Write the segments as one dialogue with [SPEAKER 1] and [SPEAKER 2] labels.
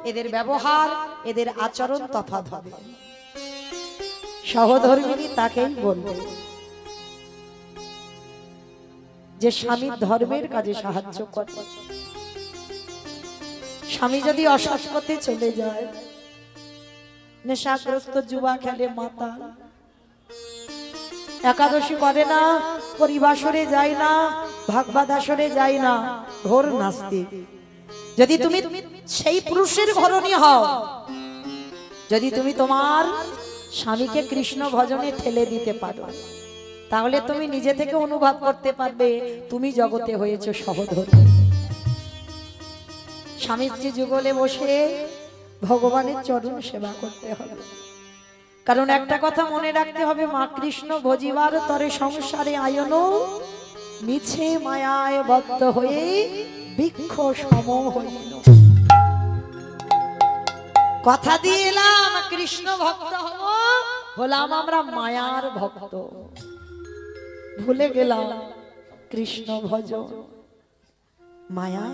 [SPEAKER 1] এদের ব্যবহার এদের আচরণ তফাৎ হবে। সহধর্মিণী তাকেই বলবে যে স্বামীর ধর্মের কাজে সাহায্য করে। স্বামী যদি অসৎ পথে চলে যায়, নেশাগ্রস্ত, জুয়া খেলে, মাতাল, একাদশী করে না, পরিবাসরে যায় না, ভাগবাদাসরে যায় না, ঘোর নাস্তিক, যদি তুমি সেই পুরুষের ঘরণী হও, যদি তুমি তোমার স্বামীকে কৃষ্ণ ভজনে ঠেলে দিতে পারো, তাহলে তুমি নিজে থেকে অনুভব করতে পারবে তুমি জগতে হয়েছে সহধর্মী। স্বামী স্ত্রী যুগলে বসে ভগবানের চরণ সেবা করতে হবে। কারণ একটা কথা মনে রাখতে হবে, মা কৃষ্ণ ভজিবার তরে সংসারে আয়ন, মিছে মায়ায় বদ্ধ হয়ে বৃক্ষ সম হইল। কথা দিয়ে এলাম কৃষ্ণ ভক্ত হব, হলাম আমরা মায়ার ভক্ত, ভুলে গেলাম কৃষ্ণ ভজন। মায়া,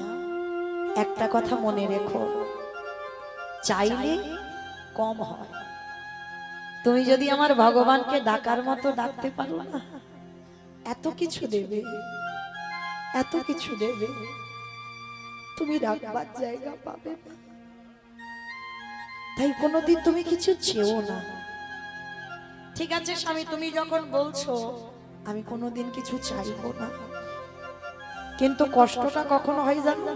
[SPEAKER 1] একটা কথা মনে রেখো, চাইলে কম হয়। তুমি যদি আমার ভগবানকে ডাকার মতো ডাকতে পারো না, এত কিছু দেবে, এত কিছু দেবে, তুমি রাখবার জায়গা পাবে না। তাই কোনোদিন তুমি কিছু চেও না। ঠিক আছে স্বামী, তুমি যখন বলছো আমি কোনোদিন কিছু চাইবো না, কিন্তু কষ্টটা কখনো হয় জানো?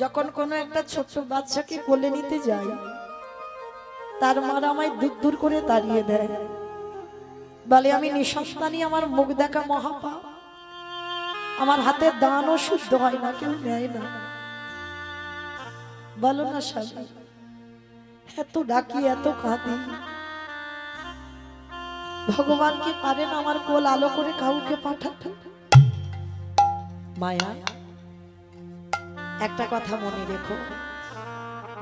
[SPEAKER 1] যখন কোনো একটা ছোট্ট বাচ্চাকে কোলে নিতে যাই, তার মারা আমায় দূর দূর করে দাঁড়িয়ে দেয়, বলে আমি নিঃসন্তানী, আমার মুখ দেখা মহাপাপ, আমার হাতে দানও শুদ্ধ হয় না, কেউ নেয় না। বলো না স্বামী, এত ডাকি, এত কাঁদি, ভগবান কি পারেন আমার কোল আলো করে কাউকে পাঠাতে? মায়া, একটা কথা মনে রেখো,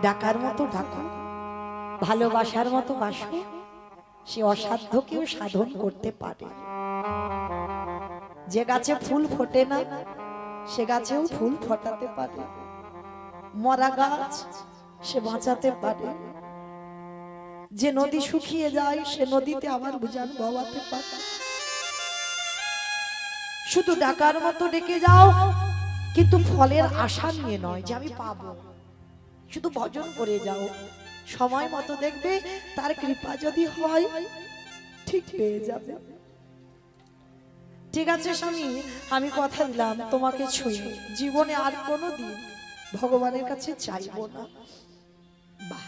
[SPEAKER 1] ডাকার মতো ডাকো, ভালোবাসার মতো বাসো, সে অসাধ্যকেও সাধন করতে পারে। যে গাছে ফুল ফোটে না, সে গাছেও ফুল ফোটাতে পারে। মরা গাছ সে বাঁচাতে পারে। যে নদী শুকিয়ে যায়, সে নদীতে আবার উজান বওয়াতে পারে। শুধু ডাকার মতো ডেকে যাও, কিন্তু ফলের আশা নিয়ে নয় যে আমি পাবো। শুধু ভজন করে যাও, সময় মতো দেখবে তার কৃপা যদি হয় ঠিক পেয়ে যাবে। ঠিক আছে স্বামী, আমি কথা দিলাম তোমাকে ছুঁয়ে জীবনে আর কোনোদিন ভগবানের কাছে চাইবো না। বাহ,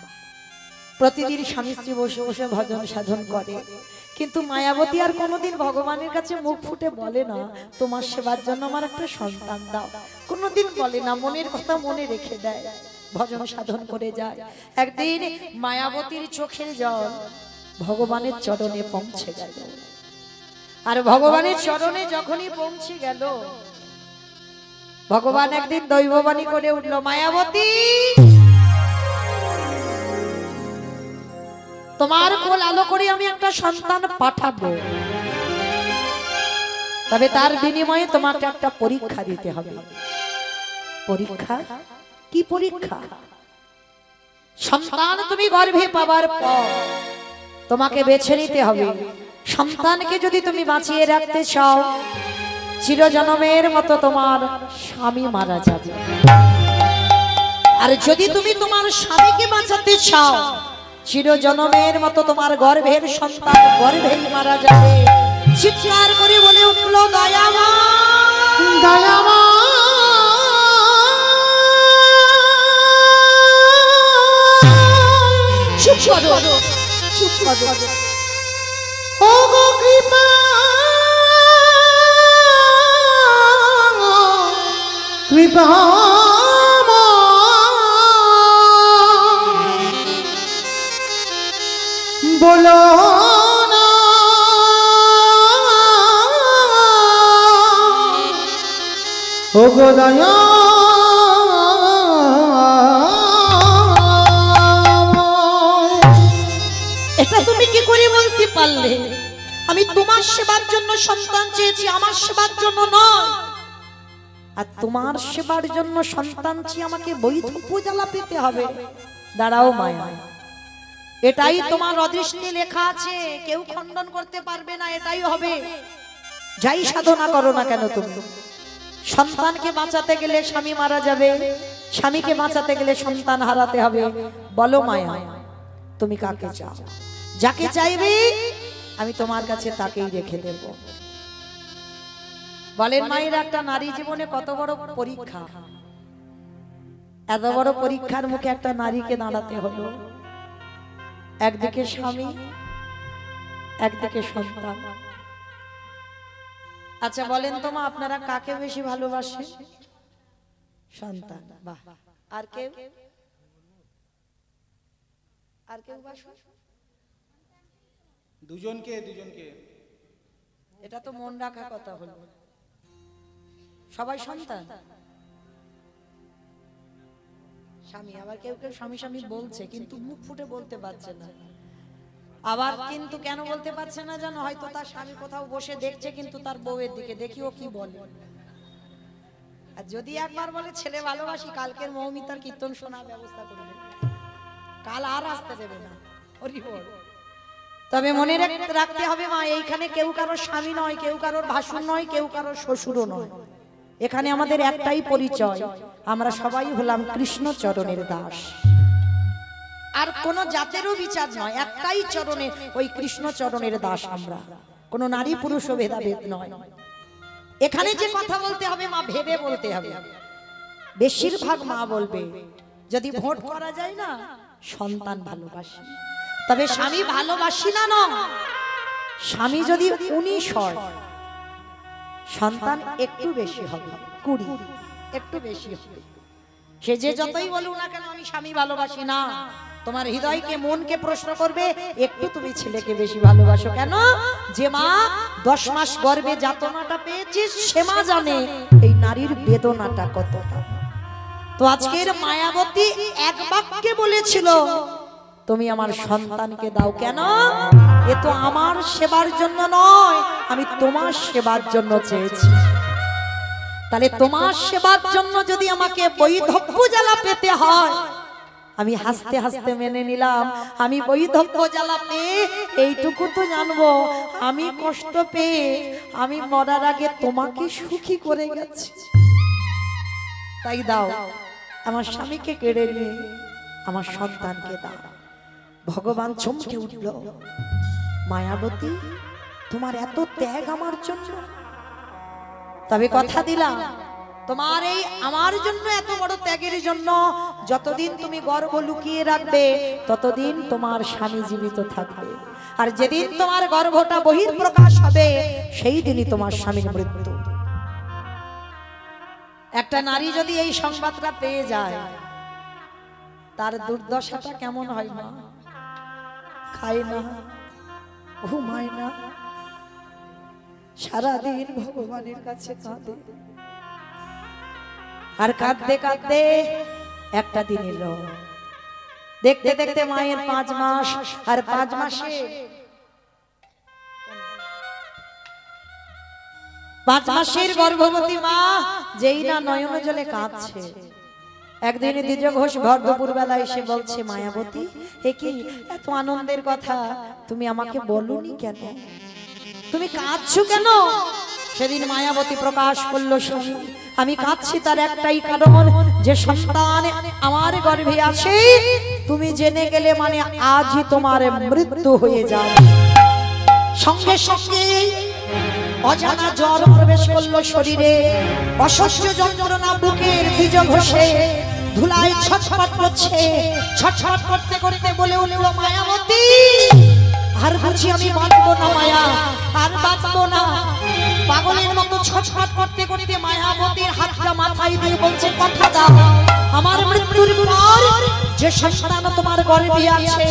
[SPEAKER 1] প্রতিদিন স্বামী স্ত্রী বসে বসে ভজন সাধন করে, কিন্তু মায়াবতী আর কোনোদিন ভগবানের কাছে মুখ ফুটে বলে না তোমার সেবার জন্য আমার একটা সন্তান দাও। কোনোদিন বলে না, মনের কথা মনে রেখে দেয়, ভজন সাধন করে যায়। একদিন মায়াবতীর চোখের জল ভগবানের চরণে পৌঁছে গেল। আর ভগবানের চরণে যখনই পৌঁছে গেল, ভগবান একদিন দৈববাণী করে উঠল, মায়াবতী, তোমার কোল আলো করে আমি একটা সন্তান পাঠাবো, তবে তার বিনিময়ে তোমাকে একটা পরীক্ষা দিতে হবে। পরীক্ষা? কি পরীক্ষা? সন্তান তুমি গর্ভে পাবার পর তোমাকে বেছে নিতে হবে, সন্তানকে যদি তুমি বাঁচিয়ে রাখতে চাও, চিরজন্মের মতো তোমার স্বামী মারা যাবে। আর যদি তুমি তোমার স্বামীকে বাঁচাতে চাও, চিরজন্মের মতো তোমার গর্ভের সন্তান গর্ভেই মারা যাবে। চিৎকার করে বলে উঠল, দয়াময়, দয়াময়, চুপ করো, চুপ করো, ও গো কৃপা, কৃপা বলো না, ও গো দয়া, এটা তুমি কি করে বলতে পারলে? আমি তোমার সেবার জন্য সন্তান চেয়েছি, আমার সেবার জন্য নয়। আর তোমার সেবার জন্য সন্তান চেয়ে আমাকে বৈধব্য জ্বালা পেতে হবে। দাঁড়াও মায়া, এটাই তোমার অদৃষ্টে লেখা আছে, কেউ খণ্ডন করতে পারবে না, এটাই হবে। যাই সাধনা করো না কেন তুমি, সন্তানকে বাঁচাতে গেলে স্বামী মারা যাবে, স্বামীকে বাঁচাতে গেলে সন্তান হারাতে হবে। বলো মায়া, তুমি কাকে চাও? যাকে চাইবে আমি তোমার কাছে তাকেই রেখে দেব। বলেন মায়ের, একটা নারী জীবনে কত বড় পরীক্ষা, এত বড় পরীক্ষার মুখে একটা নারীকে দাঁড়াতে হলো। একদিকে স্বামী, একদিকে সন্তান। আচ্ছা বলেন তো মা, আপনারা কাকে বেশি ভালোবাসেন? সন্তান। বাহ। আর কেউ? আর কেউ বাসে?
[SPEAKER 2] দুজনকে দুজনকে।
[SPEAKER 1] এটা তো মন রাখা কথা হলো। সবাই সন্তান, স্বামী। আবার কেউ কেউ স্বামী স্বামী বলছে কিন্তু মুখ ফুটে বলতে পারছে না। আবার কিন্তু কেন বলতে পারছে না জানো? হয়তো তার স্বামী কোথাও বসে দেখছে কিন্তু তার বউয়ের দিকে, দেখিও কি বলে। আর যদি একবার বলে ছেলে ভালোবাসি, কালকের মৌমিতার কীর্তন শোনার ব্যবস্থা করে দেবে, কাল আর আসতে দেবে না। তবে মনে রাখতে হবে মা, এইখানে কেউ কারোর স্বামী নয়, কেউ কারোর ভাসুর নয়, কেউ কারোর শ্বশুরও নয়। এখানে আমাদের একটাই পরিচয়, আমরা সবাই হলাম কৃষ্ণ চরণের দাস। আর কোন জাতেরও বিচার নয়, একটাই চরণে, ওই কৃষ্ণ চরণের দাস আমরা। কোন নারী পুরুষ ভেদাভেদ নয়। এখানে যে কথা বলতে হবে মা, ভেবে বলতে হবে। বেশিরভাগ মা বলবে যদি ভোট করা যায় না, সন্তান ভালোবাসি, তবে স্বামী ভালোবাসি না। স্বামী যদি 19 হয়, সন্তান একটু বেশি হবে, 20, একটু বেশি হবে। সে যে যতই বলুক না কেন আমি স্বামী ভালোবাসি না, তোমার হৃদয়কে মনকে প্রশ্ন করবে একটু তুমি ছেলেকে বেশি ভালোবাসো কেন? যে মা 10 মাস গর্ভে যাতনাটা পেয়েছিস, সে মা জানে এই নারীর বেদনাটা কতটা। তো আজকের মায়াবতী এক বাক্যে বলেছিল, তুমি আমার সন্তানকে দাও। কেন? এ তো আমার সেবার জন্য নয়, আমি তোমার সেবার জন্য চেয়েছি। তাহলে তোমার সেবার জন্য যদি আমাকে বৈধব্য জ্বালা পেতে হয়, আমি হাসতে হাসতে মেনে নিলাম। আমি বৈধব্য জ্বালা পেয়ে এইটুকু তো জানবো, আমি কষ্ট পেয়ে আমি মরার আগে তোমাকে সুখী করে গেছি। তাই দাও, আমার স্বামীকে কেড়ে নিয়ে আমার সন্তানকে দাও। ভগবান চমকে উঠল, মায়াবতী তোমার এত ত্যাগ আমার জন্য? তবে কথা দিলাম, তোমার এই আমার জন্য এত বড় ত্যাগের জন্য যতদিন তুমি গর্ভ লুকিয়ে রাখবে, ততদিন তোমার স্বামী জীবিত থাকবে। আর যেদিন তোমার গর্ভটা বহিঃপ্রকাশ হবে, সেই দিনই তোমার স্বামীর মৃত্যু। একটা নারী যদি এই সংবাদটা পেয়ে যায়, তার দুর্দশাটা কেমন হয় মা? খায় না, ঘুমায় না, সারাদিন ভগবানের কাছে কাঁদে। আর কাঁদতে কাঁদতে একটা দিন এলো, দেখতে দেখতে মায়ের 5 মাস, আর 5 মাসে 5 মাসের গর্ভবতী মা যেই না নয়ন জলে কাঁদছে। একদিন দ্বিজ ঘোষ ভর দুপুর বেলা এসে বলছে, মায়াবতী এ কি এত আনন্দের কথা, তুমি আমাকে বলনি কেন? তুমি কাঁদছো কেন? সেদিন মায়াবতী প্রকাশ করলো, স্বামী আমি কাঁদছি তার একটাই কারণ, যে সন্তান আমার গর্ভে আছে তুমি জেনে গেলে মানে আজই তোমার মৃত্যু হয়ে যাবে। সঙ্গে সঙ্গে অজানা জ্বর প্রবেশ করলো শরীরে, অসহ্য যন্ত্রণা বুকের দ্বিজ ঘষে ধুলায় ছটফট করছে। ছটফট করতে করতে বলে উঠলো, মায়াবতী আর বুঝি আমি বাঁচবো না মায়া, আর বাঁচবো না। পাগলের মতো ছটফট করতে করতে মায়াবতীর হাতটা মাথায় দিয়ে বলছে, কথা দাও আমার মৃত্যুর পর যে সন্তান তোমার গর্ভে আছে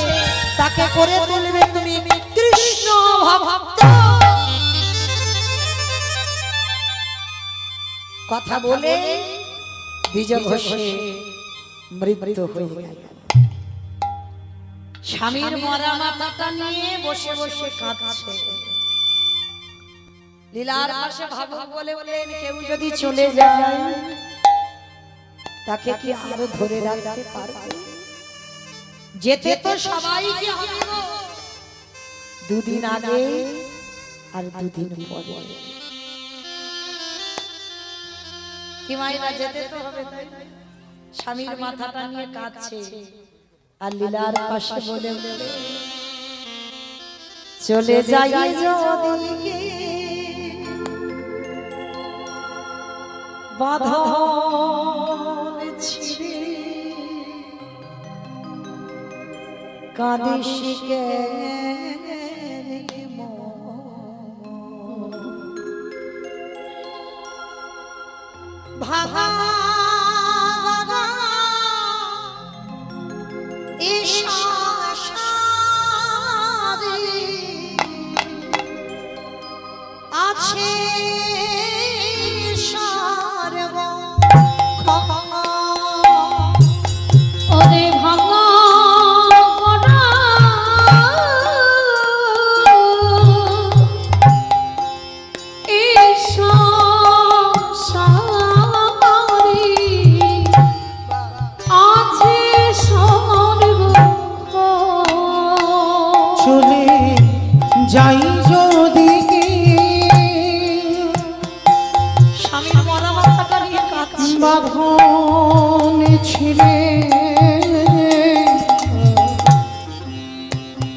[SPEAKER 1] তাকে করে তুলবে তুমি কৃষ্ণ ভক্ত। কথা বলে দ্বিজ ঘোষে মৃত্যু হয়ে গেল। স্বামীর মরা মাথাটা নিয়ে বসে বসে কাঁদছে। লীলার পাশে ভাবুক বলে বলেন কেউ যদি চলে যায় তাকে কি আরো ধরে রাখতে পারবে? যেতে তো সবাইকে হবে গো, দুদিন আগে আর দুদিন পরে। কি মাইরা যেতে তো হবে, স্বামীর মাথাটা নিয়ে কাঁদছে আর লীলার পাশে বলে চলে যাই যদি বাঁধন ছিঁড়ে কাঁদিস কেন ভাঙা আছে ওরে ভাঙা
[SPEAKER 2] যাই যদি
[SPEAKER 1] স্বামীর মরা মাথাটা নিয়ে কাঁদছে
[SPEAKER 2] বাঁধন ছিঁড়ে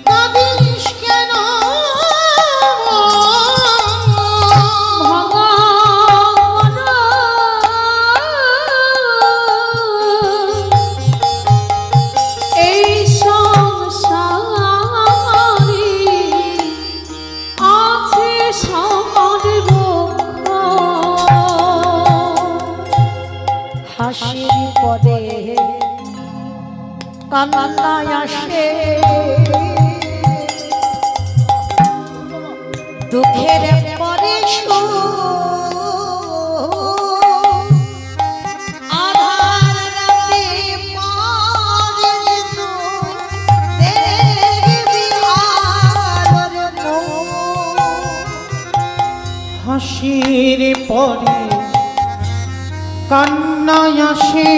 [SPEAKER 2] কাঁদিস কেন
[SPEAKER 1] হাসির পরে কান্না আসে দুঃখের পরে আধার রাতে
[SPEAKER 2] হাসির পরে কান্না আসে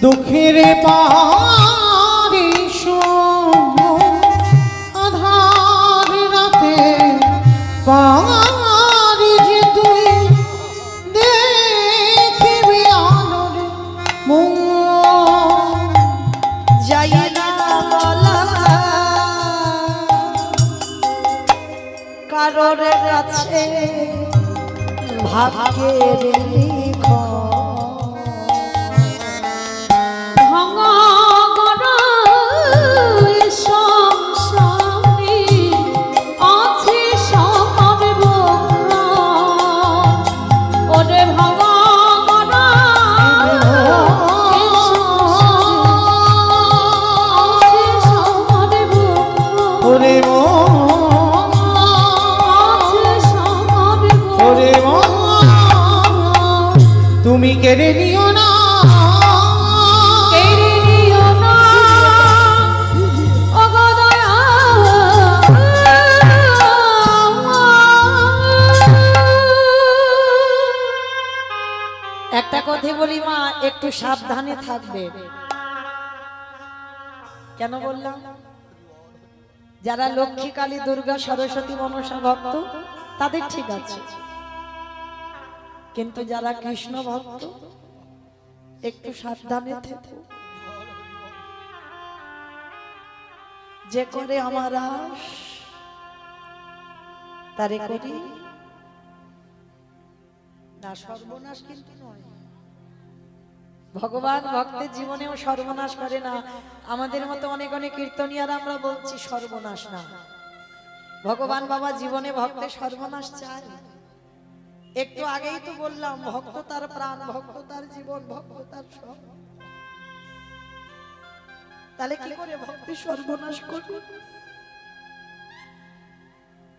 [SPEAKER 2] দুঃখের পারে আধার রাতে পারি যে তুই দেখবি আলোর মুখ
[SPEAKER 1] যাই না বলা কারোর কাছে ভাগ্যের লিখন
[SPEAKER 3] ভাঙা গড়া সংসারে আছে সবার বকরা ওরে ভাঙা গড়া আছে সবার বকরা
[SPEAKER 2] ওরে তুমি কেড়ে নিও না
[SPEAKER 1] একটা কথা বলি মা, একটু সাবধানে থাকবে। কেন বললাম? যারা লক্ষ্মী, কালী, দুর্গা, সরস্বতী, মনসা ভক্ত তাদের ঠিক আছে, কিন্তু যারা কৃষ্ণ ভক্ত একটু সাবধানে থেকো। যে করে আমার আশ তারে করি না, সর্বনাশ কিন্তু নয়। ভগবান ভক্তের জীবনেও সর্বনাশ করে না। আমাদের মতো অনেক অনেক কীর্তনিয়ারা আমরা বলছি সর্বনাশ না, ভগবান বাবা জীবনে ভক্তের সর্বনাশ চায়। একটু আগেই তো বললাম, ভক্ত তার প্রাণ, ভক্ত তার জীবন, ভক্ত তার সব। তাহলে কি করে ভক্তি সর্বনাশ করবে?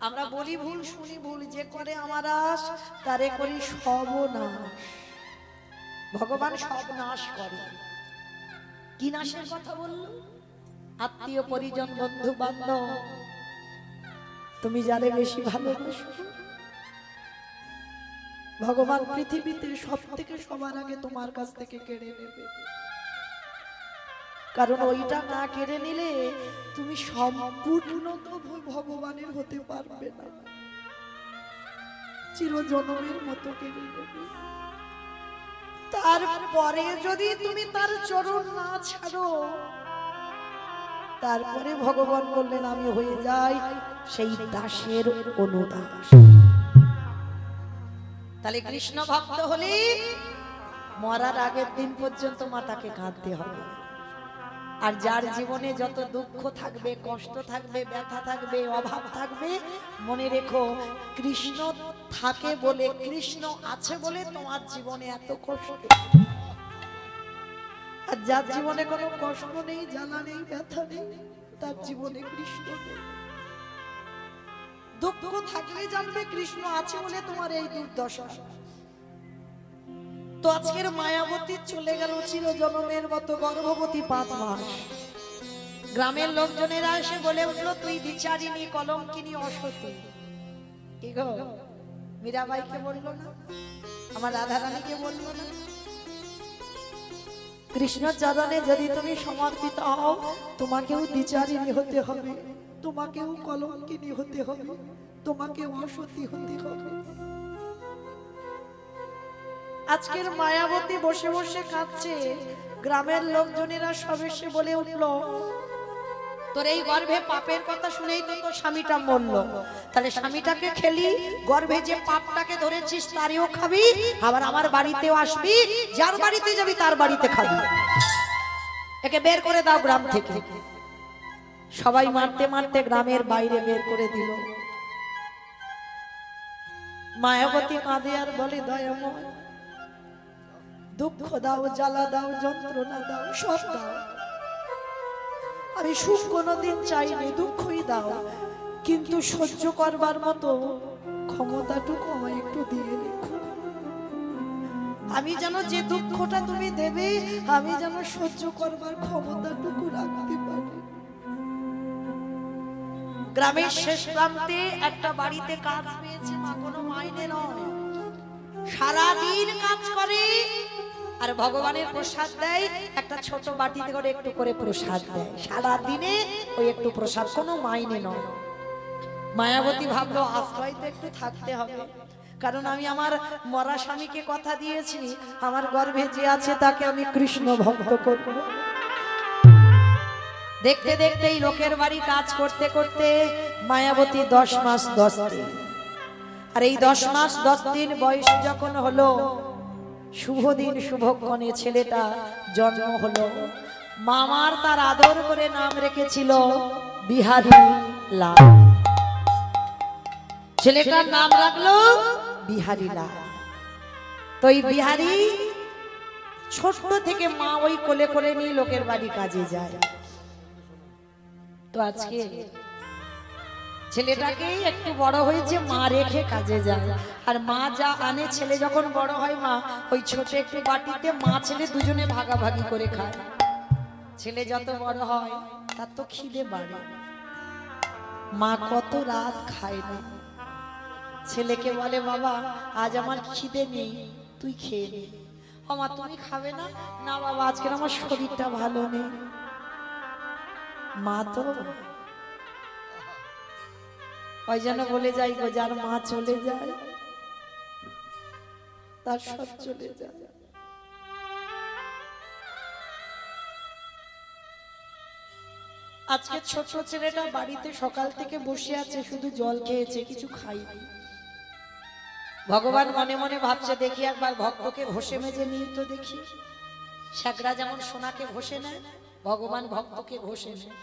[SPEAKER 1] আমরা বলি ভুল, শুনি ভুল। যে করে আমার আশ তারে করি সর্বনাশ। ভগবান সব নাশ করে। কি নাশের কথা বলল? আত্মীয় পরিজন, বন্ধু বান্ধব, তুমি যারে বেশি ভালোবাসো ভগবান পৃথিবীতে সব থেকে সবার আগে তোমার কাছ থেকে কেড়ে নেবে, কারণ ওইটা না কেড়ে নিলে তুমি সম্পূর্ণ তো ভগবানের হতে পারবে না, চিরজন্মের মতো কেড়ে নেবে। তারপরে যদি তুমি তার চরণ না ছাড়ো, তারপরে ভগবান বললেন আমি হয়ে যাই সেই দাসের অনুদাস। তাহলে কৃষ্ণ ভক্ত হলে মরার আগের দিন পর্যন্ত মাতাকে কাঁদতে হবে। আর যার জীবনে যত দুঃখ থাকবে, কষ্ট থাকবে, ব্যথা থাকবে, অভাব থাকবে, মনে রেখো কৃষ্ণ থাকে বলে, কৃষ্ণ আছে বলে তোমার জীবনে এত কষ্ট। আর যার জীবনে কোনো কষ্ট নেই, জ্বালা নেই, ব্যথা নেই, তার জীবনে কৃষ্ণ নেই। দুঃখ থাকলে জানবে কৃষ্ণ আছে বলে তোমার এই দুর্দশা। তো আজকের মায়াবতী চলে গেল চিরজন্মের মতো গর্ভবতী 5 মাস। গ্রামের লোকজনেরা এসে বলে উঠলো তুই বিচারিনী, কলঙ্কিনী, অসতী। কি গো, মীরাবাইকে বললো না? আমার রাধারানীকে বললো না? কৃষ্ণ চরণে যদি তুমি সমর্পিত হও, তোমাকেও বিচারিনী হতে হবে, তোমাকেও কলঙ্কিনী হতে হবে, তোমাকেও অসতী হতে হবে। আজকের মায়াবতী বসে বসে কাঁদছে। গ্রামের লোকজনেরা সব এসে বলে উঠলো তোর এই গর্ভে পাপের কথা শুনেই তো তোর স্বামীটা মরলো, তাহলে স্বামীটাকে খেলি, গর্ভে যে পাপটাকে ধরেছিস তারও খাবি, আবার আমার বাড়িতেও আসবি, যার বাড়িতে যাবি তার বাড়িতে খাবি, একে বের করে দাও গ্রাম থেকে। সবাই মারতে মারতে গ্রামের বাইরে বের করে দিল। মায়াবতী কাঁদে আর বলে দয়াময়, দুঃখ দাও, জ্বালা দাও, যন্ত্রণা দাও, সব দাও, আমি সুখ কোনোদিন চাইনি, দুঃখই দাও, কিন্তু সহ্য করবার মতো ক্ষমতাটুকু আমায় একটু দিয়ে রেখো। আমি যেন যে দুঃখটা তুমি দেবে আমি যেন সহ্য করবার ক্ষমতাটুকু রাখতে পারি। গ্রামের শেষ প্রান্তে একটা বাড়িতে কাজ পেয়েছে মা, কোনো মাইনে নয়, সারাদিন কাজ করে আর ভগবানের প্রসাদ দেয়, একটা ছোট বাটিতে করে একটু করে প্রসাদ দেয়, সারাদিনে ওই একটু প্রসাদ, কোনো মাইনে নয়। মায়াবতী ভাবলো আশ্রয় তো একটু থাকতে হবে, কারণ আমি আমার মরা স্বামীকে কথা দিয়েছি আমার গর্ভে যে আছে তাকে আমি কৃষ্ণ ভক্ত করব। দেখতে দেখতেই লোকের বাড়ি কাজ করতে করতে মায়াবতী 10 মাস 10 দিন, আর এই 10 মাস 10 দিন বয়স যখন হলো, শুভ দিন শুভক্ষণে ছেলেটা জন্ম হলো। মামার তার আদর করে নাম রেখেছিল বিহারী লাল। ছেলেটার নাম রাখলো বিহারী লাল। তো এই বিহারী ছোট থেকে মা ওই কোলে করে নিয়ে লোকের বাড়ি কাজে যায়। তো আজকে ছেলেটাকে একটু বড় হয়েছে, মা রেখে কাজে যায়, আর মা যা আনে ছেলে যখন বড় হয় মা ওই ছোট একটু বাটিতে মা ছেলে দুজনে ভাগাভাগি করে খায়। ছেলে যত বড় হয় তার তো খিদে বাড়ে, মা কত রাত খায় না, ছেলেকে বলে বাবা আজ আমার খিদে নেই, তুই খেয়ে নে। ও মা তুমি খাবে না? না বাবা আজকে আমার শরীরটা ভালো নেই। মা তো ওই জন্য বলে যাই গো, যার মা চলে যায় তার সব চলে যায়। আজকে ছোট ছেলেটা বাড়িতে সকাল থেকে বসে আছে, শুধু জল খেয়েছে, কিছু খাইনি। ভগবান মনে মনে ভাবছে দেখি একবার ভক্তকে ঘষে মেজে নিয়ে তো দেখি, শ্যাকরা যেমন সোনাকে ঘষে নেয় ভগবান ভক্তকে ঘষে নেয়।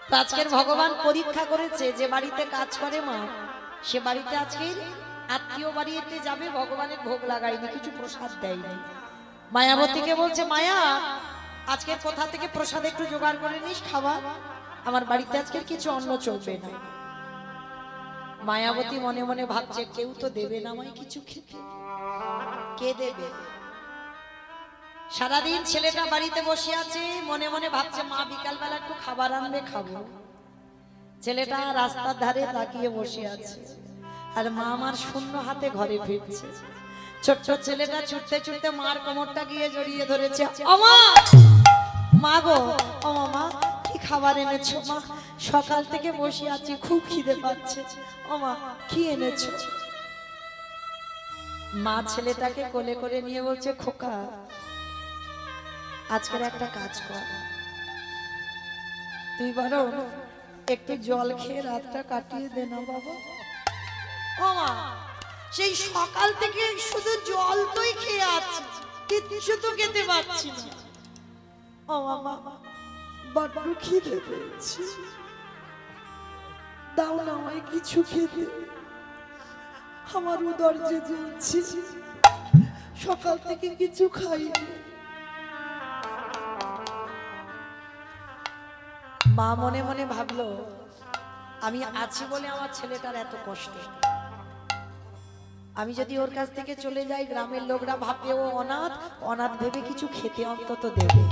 [SPEAKER 1] তো আজকের ভগবান পরীক্ষা করেছে, যে বাড়িতে কাজ করে মা সে বাড়িতে আজকে আত্মীয় বাড়িতে যাবে, ভগবানের ভোগ লাগায়নি, কিছু প্রসাদ দেয়নি। মায়াবতীকে বলছে মায়া আজকে কোথা থেকে প্রসাদ একটু জোগাড় করে নিস, খাবার আমার বাড়িতে আজকে কিছু অন্ন চলবে না। মায়াবতী মনে মনে ভাবছে কেউ তো দেবে না আমায় কিছু খেতে, কে দেবে? সারাদিন ছেলেটা বাড়িতে বসে আছে, মনে মনে ভাবছে মা বিকালবেলা একটু খাবার আনবে খাবো। ছেলেটা রাস্তার ধারে তাকিয়ে বসে আছে আর মা আমার শূন্য হাতে ঘরে ফিরছে। ছোট্ট ছেলেটা ছুটতে ছুটতে মার কোমরটা গিয়ে জড়িয়ে ধরেছে। আমা, মা গো, ও মা কি খাবার এনেছো মা? সকাল থেকে বসে আছি, খুব খিদে পাচ্ছে। ও মা কি এনেছো? মা ছেলেটাকে কোলে করে নিয়ে বলছে, খোকা আজকের একটা কাজ কর, তুই বরং একটু জল খেয়ে রাতটা কাটিয়ে দে না বাবা। ও মা, সেই সকাল থেকে শুধু জল তুই খেয়ে আছিস, কিছু তো খেতে পারছি না। ও মা, বড্ড খিদে পেয়েছি, দাও না আমায় কিছু খেতে, আমার উদর যে জ্বলছে, সকাল থেকে কিছু খাইনি। মা মনে মনে ভাবলো, আমি আছি বলে আমার ছেলেটার এত কষ্ট, আমি যদি ওর কাছ থেকে চলে যাই গ্রামের লোকরা ভাববে ও অনাথ, অনাথ ভেবে কিছু খেতে অন্তত দেবে।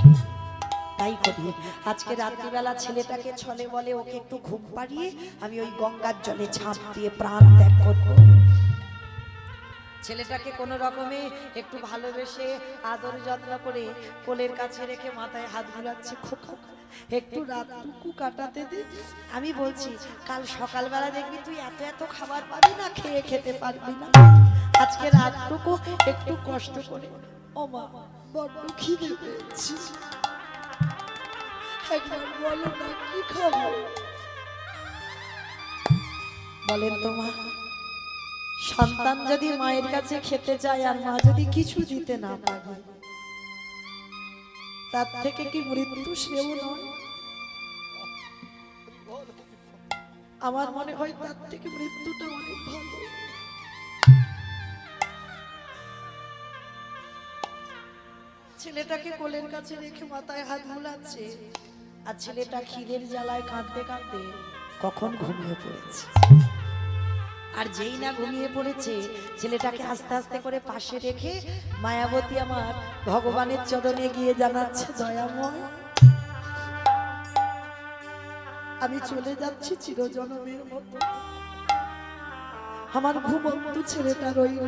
[SPEAKER 1] তাই করি, আজকে রাত্রিবেলা ছেলেটাকে ছলে বলে ওকে একটু ঘুম পাড়িয়ে আমি ওই গঙ্গার জলে ঝাঁপ দিয়ে প্রাণ ত্যাগ করবো। ছেলেটাকে কোনো রকমে একটু ভালোবেসে আদর যত্ন করে কোলের কাছে রেখে মাথায় হাত বুলাচ্ছে, খোকা একটু রাতটুকু কাটাতে দে। আমি বলছি কাল সকালবেলা দেখবি তুই এত এত খাবার পাবি না, খেয়ে খেতে পারবি না, আজকে রাতটুকু একটু কষ্ট করে। ও মা, বড্ড খিদে পেয়েছি, একবার বলো না কি খাবো? বলেন তো মা, সন্তান যদি মায়ের কাছে খেতে চায় আর মা যদি কিছু দিতে না পারে, তার থেকে কি মৃত্যু সেও নয়? আমার মনে হয় তার থেকে মৃত্যুটা অনেক ভালো। ছেলেটাকে কোলের কাছে রেখে মাথায় হাত বুলাচ্ছে আর ছেলেটা খিদের জ্বালায় কাঁদতে কাঁদতে কখন ঘুমিয়ে পড়েছে। আর যেই না ঘুমিয়ে পড়েছে, ছেলেটাকে আস্তে আস্তে করে পাশে রেখে মায়াবতী আমার ভগবানের চরণে গিয়ে জানাচ্ছে, দয়াময় আমি চলে যাচ্ছি চিরজনমের মতো, আমার ঘুমন্ত ছেলেটা রইল,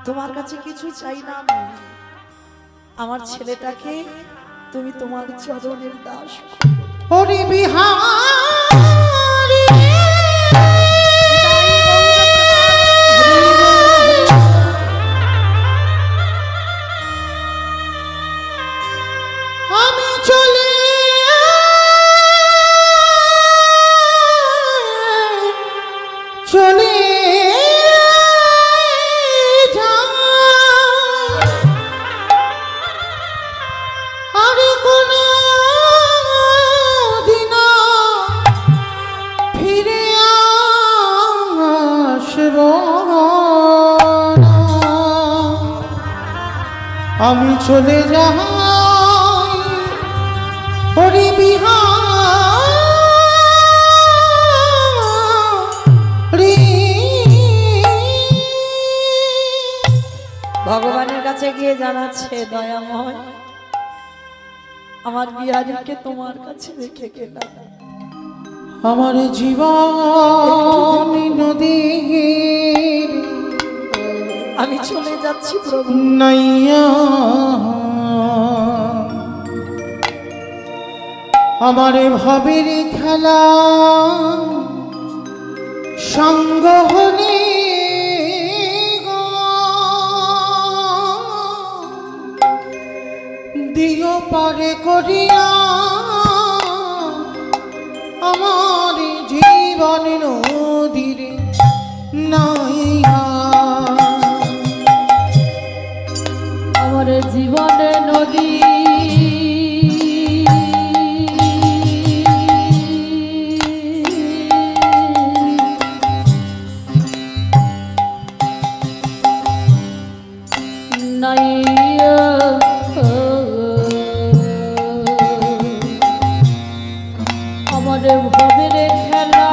[SPEAKER 1] তোমার কাছে কিছু চাই না, আমি আমার ছেলেটাকে তুমি তোমার চরণের দাস
[SPEAKER 2] হরি বিহারী আমি চলে চলে আমি চলে যাই হরি বিহারী।
[SPEAKER 1] ভগবানের কাছে গিয়ে জানাচ্ছে, দয়াময় আমার বিহারীকে তোমার কাছে রেখে গেলাম,
[SPEAKER 2] আমার জীবন নদী
[SPEAKER 1] আমি চলে যাচ্ছি প্রভু।
[SPEAKER 2] নাইয়া আমার ভাবের খেলা সঙ্গ হলে দিও পারে করিয়া আমার জীবন নদীর নাইয়া
[SPEAKER 3] আমার জীবনে নদী নাইয়া আমার ভাবের খেলা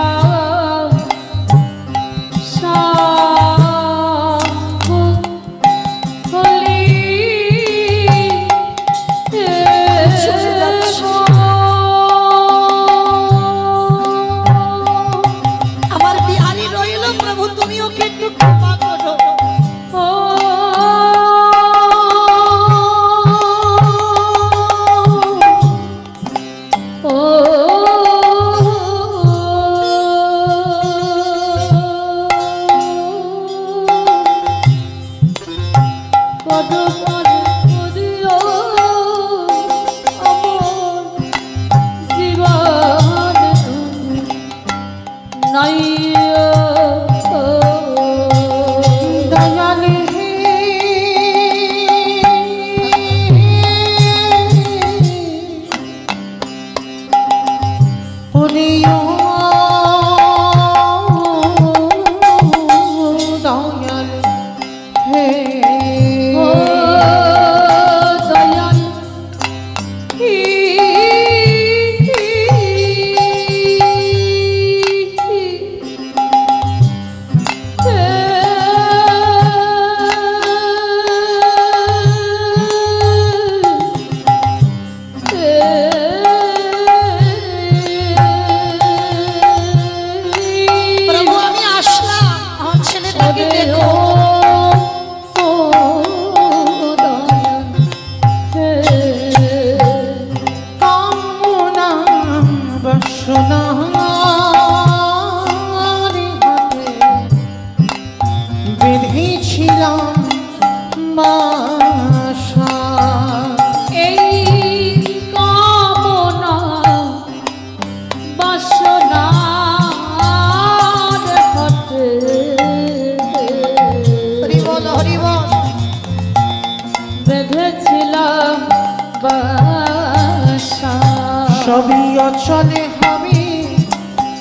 [SPEAKER 2] সবই অচলে হবে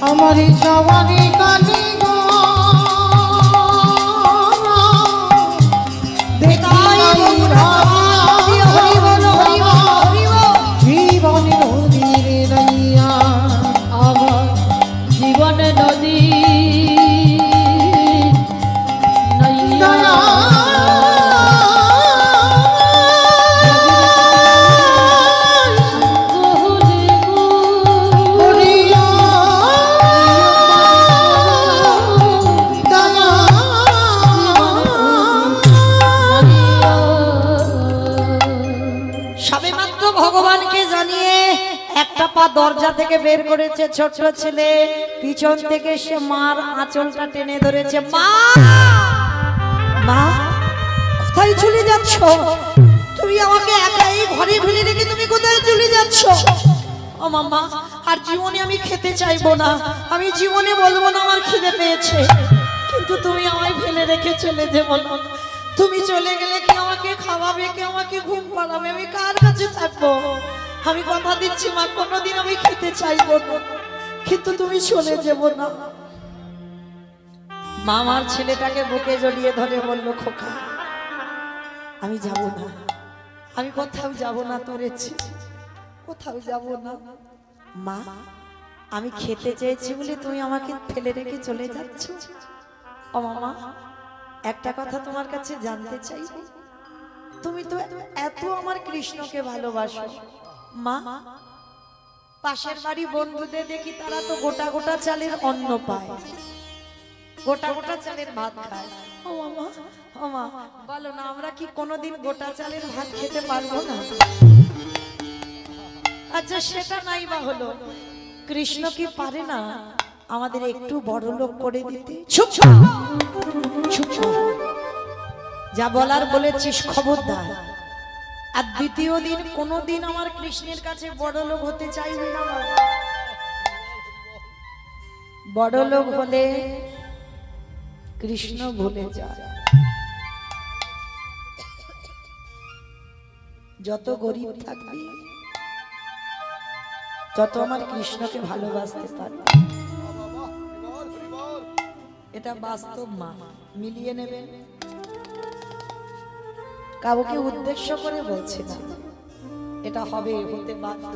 [SPEAKER 2] আমার যাওয়ারে কালে গো জীবন নদীর নাইয়া
[SPEAKER 3] আমার জীবনে নদী
[SPEAKER 2] দয়া করিয়া দয়া
[SPEAKER 1] সবেমাত্র ভগবানকে জানিয়ে একটা পা দরজা থেকে বের করেছে ছোট ছেলে, পিছন থেকে সে মার আঁচলটা টেনে ধরেছে। মা, মা, কোথায় চলে যাচ্ছ? তুমি আমাকে একাই ঘরে ফেলে রেখে তুমি কোথায় চলে যাচ্ছ? ও মামা, আর জীবনে আমি খেতে চাইবো না, আমি জীবনে বলবো না আমার খিদে পেয়েছে, কিন্তু তুমি আমায় ফেলে রেখে চলে যাবো না। তুমি চলে গেলে কে আমাকে খাওয়াবে, কে আমাকে ঘুম পাড়াবে, আমি কার কাছে থাকবো? আমি কথা দিচ্ছি মা, কোনোদিন আমি খেতে চাইবো না, কিন্তু তুমি চলে যাবো না। মামার ছেলেটাকে বুকে জড়িয়ে ধরে বলল, খোকা আমি যাব না, আমি কোথাও যাব না, তোর ইচ্ছে কোথাও যাব না। মা, আমি খেতে চেয়েছি বলে তুমি আমাকে ফেলে রেখে চলে যাচ্ছ? ও মামা, একটা কথা তোমার কাছে জানতে চাই, তুমি তো এত আমার কৃষ্ণকে ভালোবাসো, মা পাশের বাড়ি বন্ধুদের দেখি তারা তো গোটা গোটা চালের অন্ন পায়, গোটা গোটা চালের ভাত খায়। ও মামা, ও মা, বলো না আমরা কি কোনোদিন গোটা চালের ভাত খেতে পারবো না? আচ্ছা সেটা নাই বা হলো, কৃষ্ণ কি পারে না আমাদের একটু বড় লোক করে দিতে? চুপ চুপ, যা বলার বলেছিস খবরদার। আর দ্বিতীয় দিন কোনোদিন আমার কৃষ্ণের কাছে বড় লোক হতে চাইবি না। বড় লোক হলে কৃষ্ণ ভুলে যায়। যত গরিব থাকবি তত আমার কৃষ্ণকে ভালোবাসতে পারবি, এটা বাস্তব মা, মিলিয়ে নেবেন। কাউকে উদ্দেশ্য করে বলছি না, এটা হবে, হতে বাধ্য।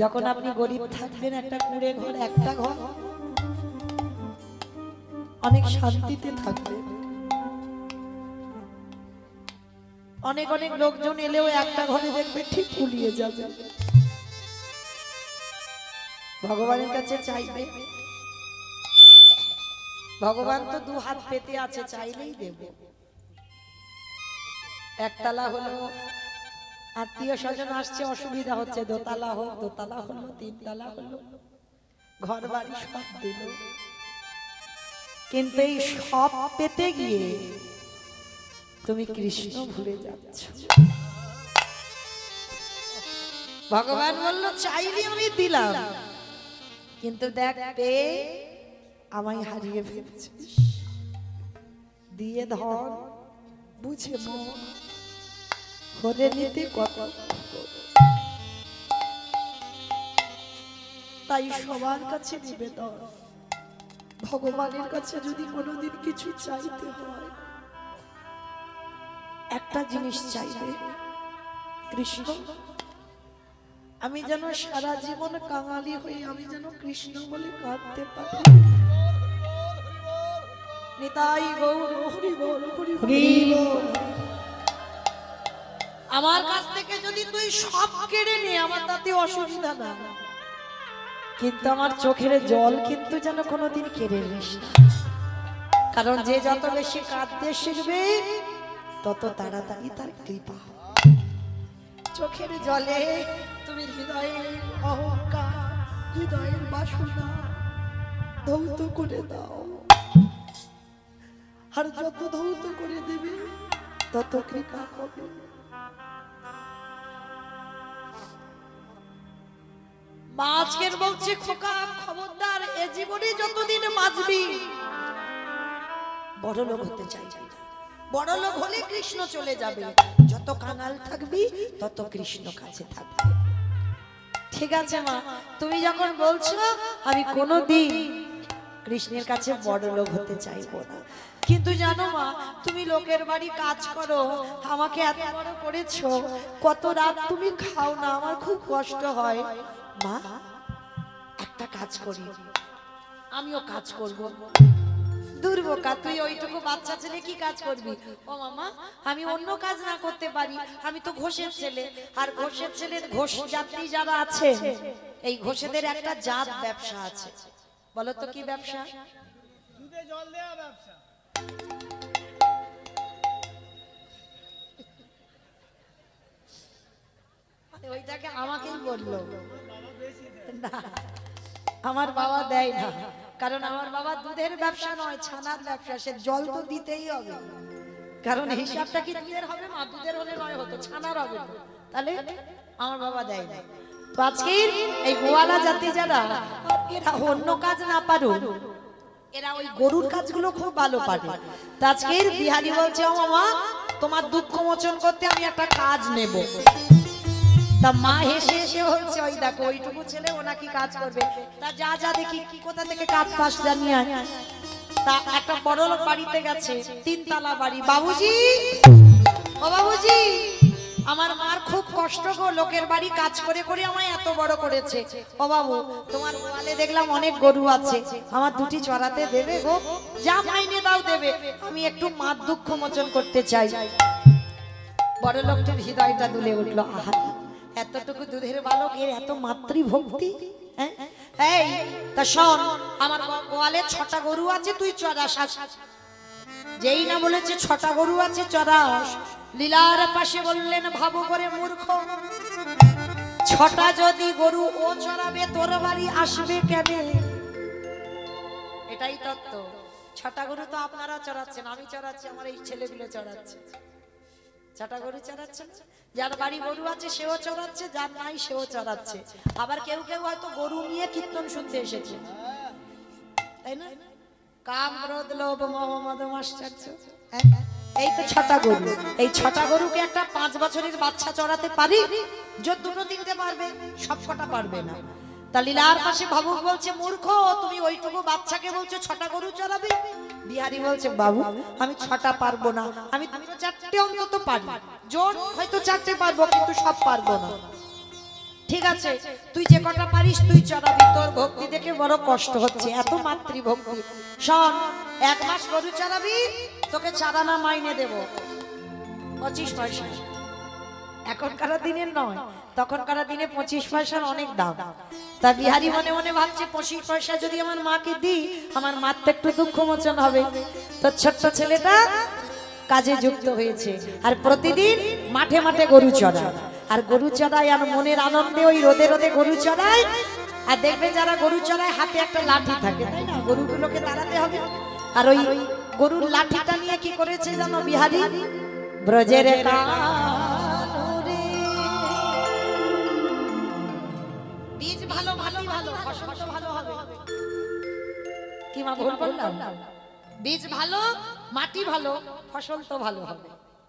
[SPEAKER 1] যখন আপনি গরিব থাকবেন, একটা কুঁড়ে ঘর, একটা ঘর, অনেক শান্তিতে থাকবেন। অনেক অনেক লোকজন এলেও একটা ঘরে দেখবে ঠিক গুলিয়ে যাবে। ভগবানের কাছে চাইবে, ভগবান তো দু হাত পেতে আছে, চাইলেই দেব। একতলা হলো, আত্মীয় স্বজন আসছে, অসুবিধা হচ্ছে, দোতলা হোক, দোতলা হলো, তিনতলা হলো, ঘর বাড়ি সব দিল, কিন্তু এই সব পেতে গিয়ে তুমি কৃষ্ণ ভুলে যাচ্ছ। ভগবান বলল চাইলে আমি দিলাম, কিন্তু দেখ পেয়ে আমায় হারিয়ে ফেলছিস। দিয়ে ধর, বুঝে মন, হরে নিতে কত। তাই সবার কাছে নিবেদন, ভগবানের কাছে যদি কোনোদিন কিছু চাইতে হয়, একটা জিনিস চাইবে, কৃষ্ণ আমি যেন সারা জীবন কাঙালি হয়ে আমি যেন কৃষ্ণ বলে কাঁদতে পারি। নিতাই গৌর হরি বল, হরি বল। আমার কাছ থেকে যদি তুই সব কেড়ে নে, আমার তাতে অসুবিধা না, কিন্তু আমার চোখের জল কিন্তু যেন কোনোদিন কেড়ে নিস না। কারণ যে যত বেশি কাঁদতে শিখবে তত তাড়াতাড়ি তার কৃপা। চোখের জলে তুমি হৃদয়ের অহংকার, হৃদয়ের বাসনা ধৌত করে দাও, আর যত ধৌত করে দেবে তত কৃপা হবে। মা আজকের বলছে, খোকা খবরদার, এ জীবনে যতদিন বাঁচবি বড় লোক হতে চাইবি না। বড় লোক হলে কৃষ্ণ চলে যাবে, যত কাঙাল থাকবি তত কৃষ্ণ কাছে থাকবে। ঠিক আছে মা, তুমি যখন বলছো আমি কোনোদিন কৃষ্ণের কাছে বড় লোক হতে চাইবো না। কিন্তু জানো মা, তুমি লোকের বাড়ি কাজ করো, আমাকে এত বড় করেছো, কত রাত তুমি খাও না, আমার খুব কষ্ট হয়। মা, একটা কাজ করি, আমিও কাজ করব। দুর্বোকা, তুই ওইটুকু বাচ্চা ছেলে কি কাজ করবি? ও মামা, আমি অন্য কাজ না করতে পারি, আমি তো ঘোষের ছেলে। আর ঘোষের ছেলের ঘোষ যাত্রী যারা আছে, এই ঘোষেদের একটা জাত ব্যবসা আছে। বলো তো কি ব্যবসা?
[SPEAKER 4] দুধে জল দেওয়া ব্যবসা।
[SPEAKER 1] ওইটাকে আমাকেই বললো না, আমার বাবা দেয় না, কারণ আমার বাবা দুধের ব্যবসা নয়, ছানার ব্যবসা। সে জল তো দিতেই হবে, কারণ হিসাবটা কি দুধের হবে মা? দুধের হলে নয় হতো, ছানার হবে, তাহলে আমার বাবা দেয় না। তো আজকের এই গোয়ালা জাতি যারা, এরা অন্য কাজ না পারুক, এরা ওই গরুর কাজগুলো খুব ভালো পারে। তো আজকের বিহারি বলছে, ও মামা, তোমার দুঃখ মোচন করতে আমি একটা কাজ নেব। তা মা হেসে হেসে বলছে, ওই দেখো ওইটুকু ছেলে ও নাকি কাজ করবে, তা যা যা দেখি কোথা থেকে কাজ পাস জানিয়ে আয়। তা একটা বড় লোক বাড়িতে গেছে, 3 তলা বাড়ি। বাবুজি, ও বাবুজি, আমার মার খুব কষ্ট গো, লোকের বাড়ি কাজ করে করে আমায় এত বড় করেছে। ও বাবু, তোমার গোয়ালে দেখলাম অনেক গরু আছে, আমার দুটি চড়াতে দেবে গো? যা মাইনে দাও দেবে, আমি একটু মার দুঃখ মোচন করতে চাই। বড় লোকটির হৃদয়টা দুলে উঠলো, আহা, এতটুকু দুধের বালক, এর এত মাতৃভক্তি। এই তা শোন, আমার গোয়ালে 6টা গরু আছে, তুই চড়াস। যেই না বলেছে 6টা গরু আছে চড়াস, লীলার পাশে বললেন, ভাবু করে মূর্খ, 6টা যদি গরু ও চড়াবে, তোর বাড়ি আসবে কেন? এটাই তত্ত্ব। 6টা গরু তো আপনারা চড়াচ্ছেন, আমি চড়াচ্ছি, আমার এই ছেলেগুলো চড়াচ্ছে। 6টা গরু চড়াচ্ছে, যার বাড়ি গরু আছে সেও চড়াচ্ছে, যার নাই সেও চড়াচ্ছে। আবার কেউ কেউ হয়তো গরু নিয়ে কীর্তন শুনতে এসেছে, তাই না? কাম, ক্রোধ, লোভ, মোহ, মদ, মাশ্চর্য, এই তো 6টা গরু। এই 6টা গরুকে একটা 5 বছরের বাচ্চা চড়াতে পারি? যদি 2-3টে পারবে, সব কটা পারবে না। তা লীলার পাশে ভাবুক বলছে, মূর্খ, তুমি ওইটুকু বাচ্চাকে বলছো 6টা গরু চড়াবে? বিহারি বলছে, বাবু, আমি 6টা পারবো না, আমি 2-4টে অন্তত পারি, জোর হয়তো 4টে পারবো, কিন্তু সব পারবো না। ঠিক আছে, তুই যে কটা পারিস তুই চড়াবি, তোর ভক্তি দেখে বড় কষ্ট হচ্ছে, এত মাতৃভক্তি। শোন, 1 মাস গরু চড়াবি, তোকে 4 আনা মাইনে দেব, 25 পয়সা। এখনকার দিনের নয়, তখনকার দিনে 25 পয়সার অনেক দাম। তা বিহারি মনে মনে ভাবছে, 25 পয়সা যদি আমার মাকে দিই, আমার মার তো একটু দুঃখ মোচন হবে। তো ছোট্ট ছেলেটা কাজে যুক্ত হয়েছে, আর প্রতিদিন মাঠে মাঠে গরু চড়ায়। আর গরু চড়ায়, আর মনের আনন্দে ওই রোদে রোদে গরু চড়ায়। আর দেখবে যারা গরু চড়ায় হাতে একটা লাঠি থাকে, তাই না? গরুগুলোকে তাড়াতে হবে। আর ওই গরুর লাঠিটা নিয়ে কি করেছে জানো বিহারি? ব্রজের কানরে বীজ ভালো, মাটি ভালো, ফসল তো ভালো হবে। কি মা ভুল বললাম? বীজ ভালো, মাটি ভালো, ফসল তো ভালো হবে।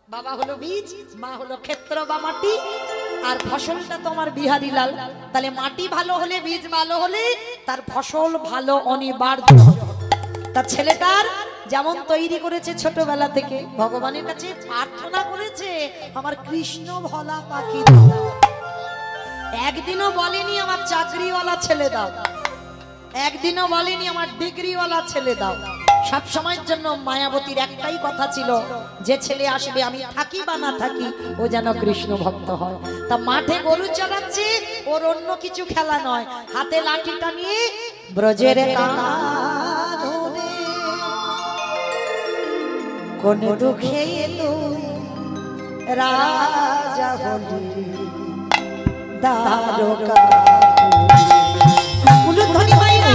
[SPEAKER 1] বাবা হলো বীজ, মা হলো ক্ষেত্র বা মাটি, আর ফসলটা তোমার বিহারি লাল। তাহলে মাটি ভালো হলে, বীজ ভালো হলে তার ফসল ভালো অনিবার্য। তার ছেলেটার যেমন তৈরি করেছে ছোটবেলা থেকে, ভগবানের কাছে প্রার্থনা করেছে, আমার কৃষ্ণ ভোলা পাখি দাও। একদিনও বলেনি আমার চাকরিওয়ালা ছেলে দাও, একদিনও বলেনি আমার ডিগ্রিওয়ালা ছেলে দাও। সব সময়ের জন্য মায়াবতীর একটাই কথা ছিল, যে ছেলে আসবে আমি থাকি বা না থাকি ও যেন কৃষ্ণ ভক্ত হয়। তা মাঠে গরু চড়াচ্ছে, ওর অন্য কিছু খেলা নয়, হাতে লাঠিটা নিয়ে ব্রজের কাননে কোন দুঃখে তুই রাজা হলি দ্বারকা। উলুধ্বনি মাইরা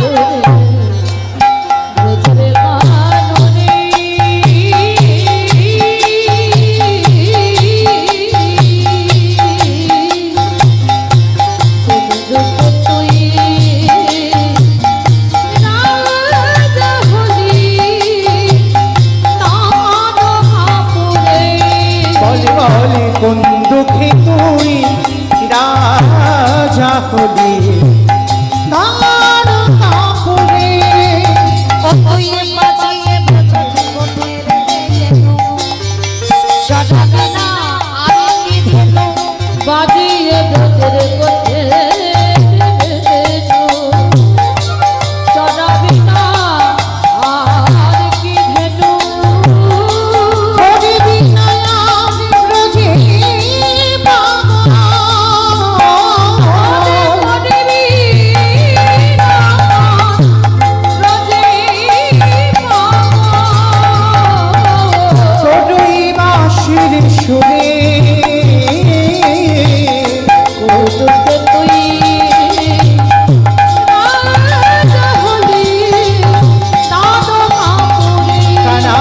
[SPEAKER 2] কোন দুঃখে তুই রাজা হলে তার কাপড়ে
[SPEAKER 1] ওই বাজিয়ে বাজিয়ে কোঠের গেল সদাবে না আর কি ধেনু
[SPEAKER 3] বাজিয়ে বেতের কোঠে চড়াবি না আর কি ধেনু
[SPEAKER 2] হরি বিনয়া ব্রজে চড়ুই বাঁশির সুরে
[SPEAKER 3] কৌতুকে তুই রাজা হলি তাঁত কাপড়ে
[SPEAKER 2] কানা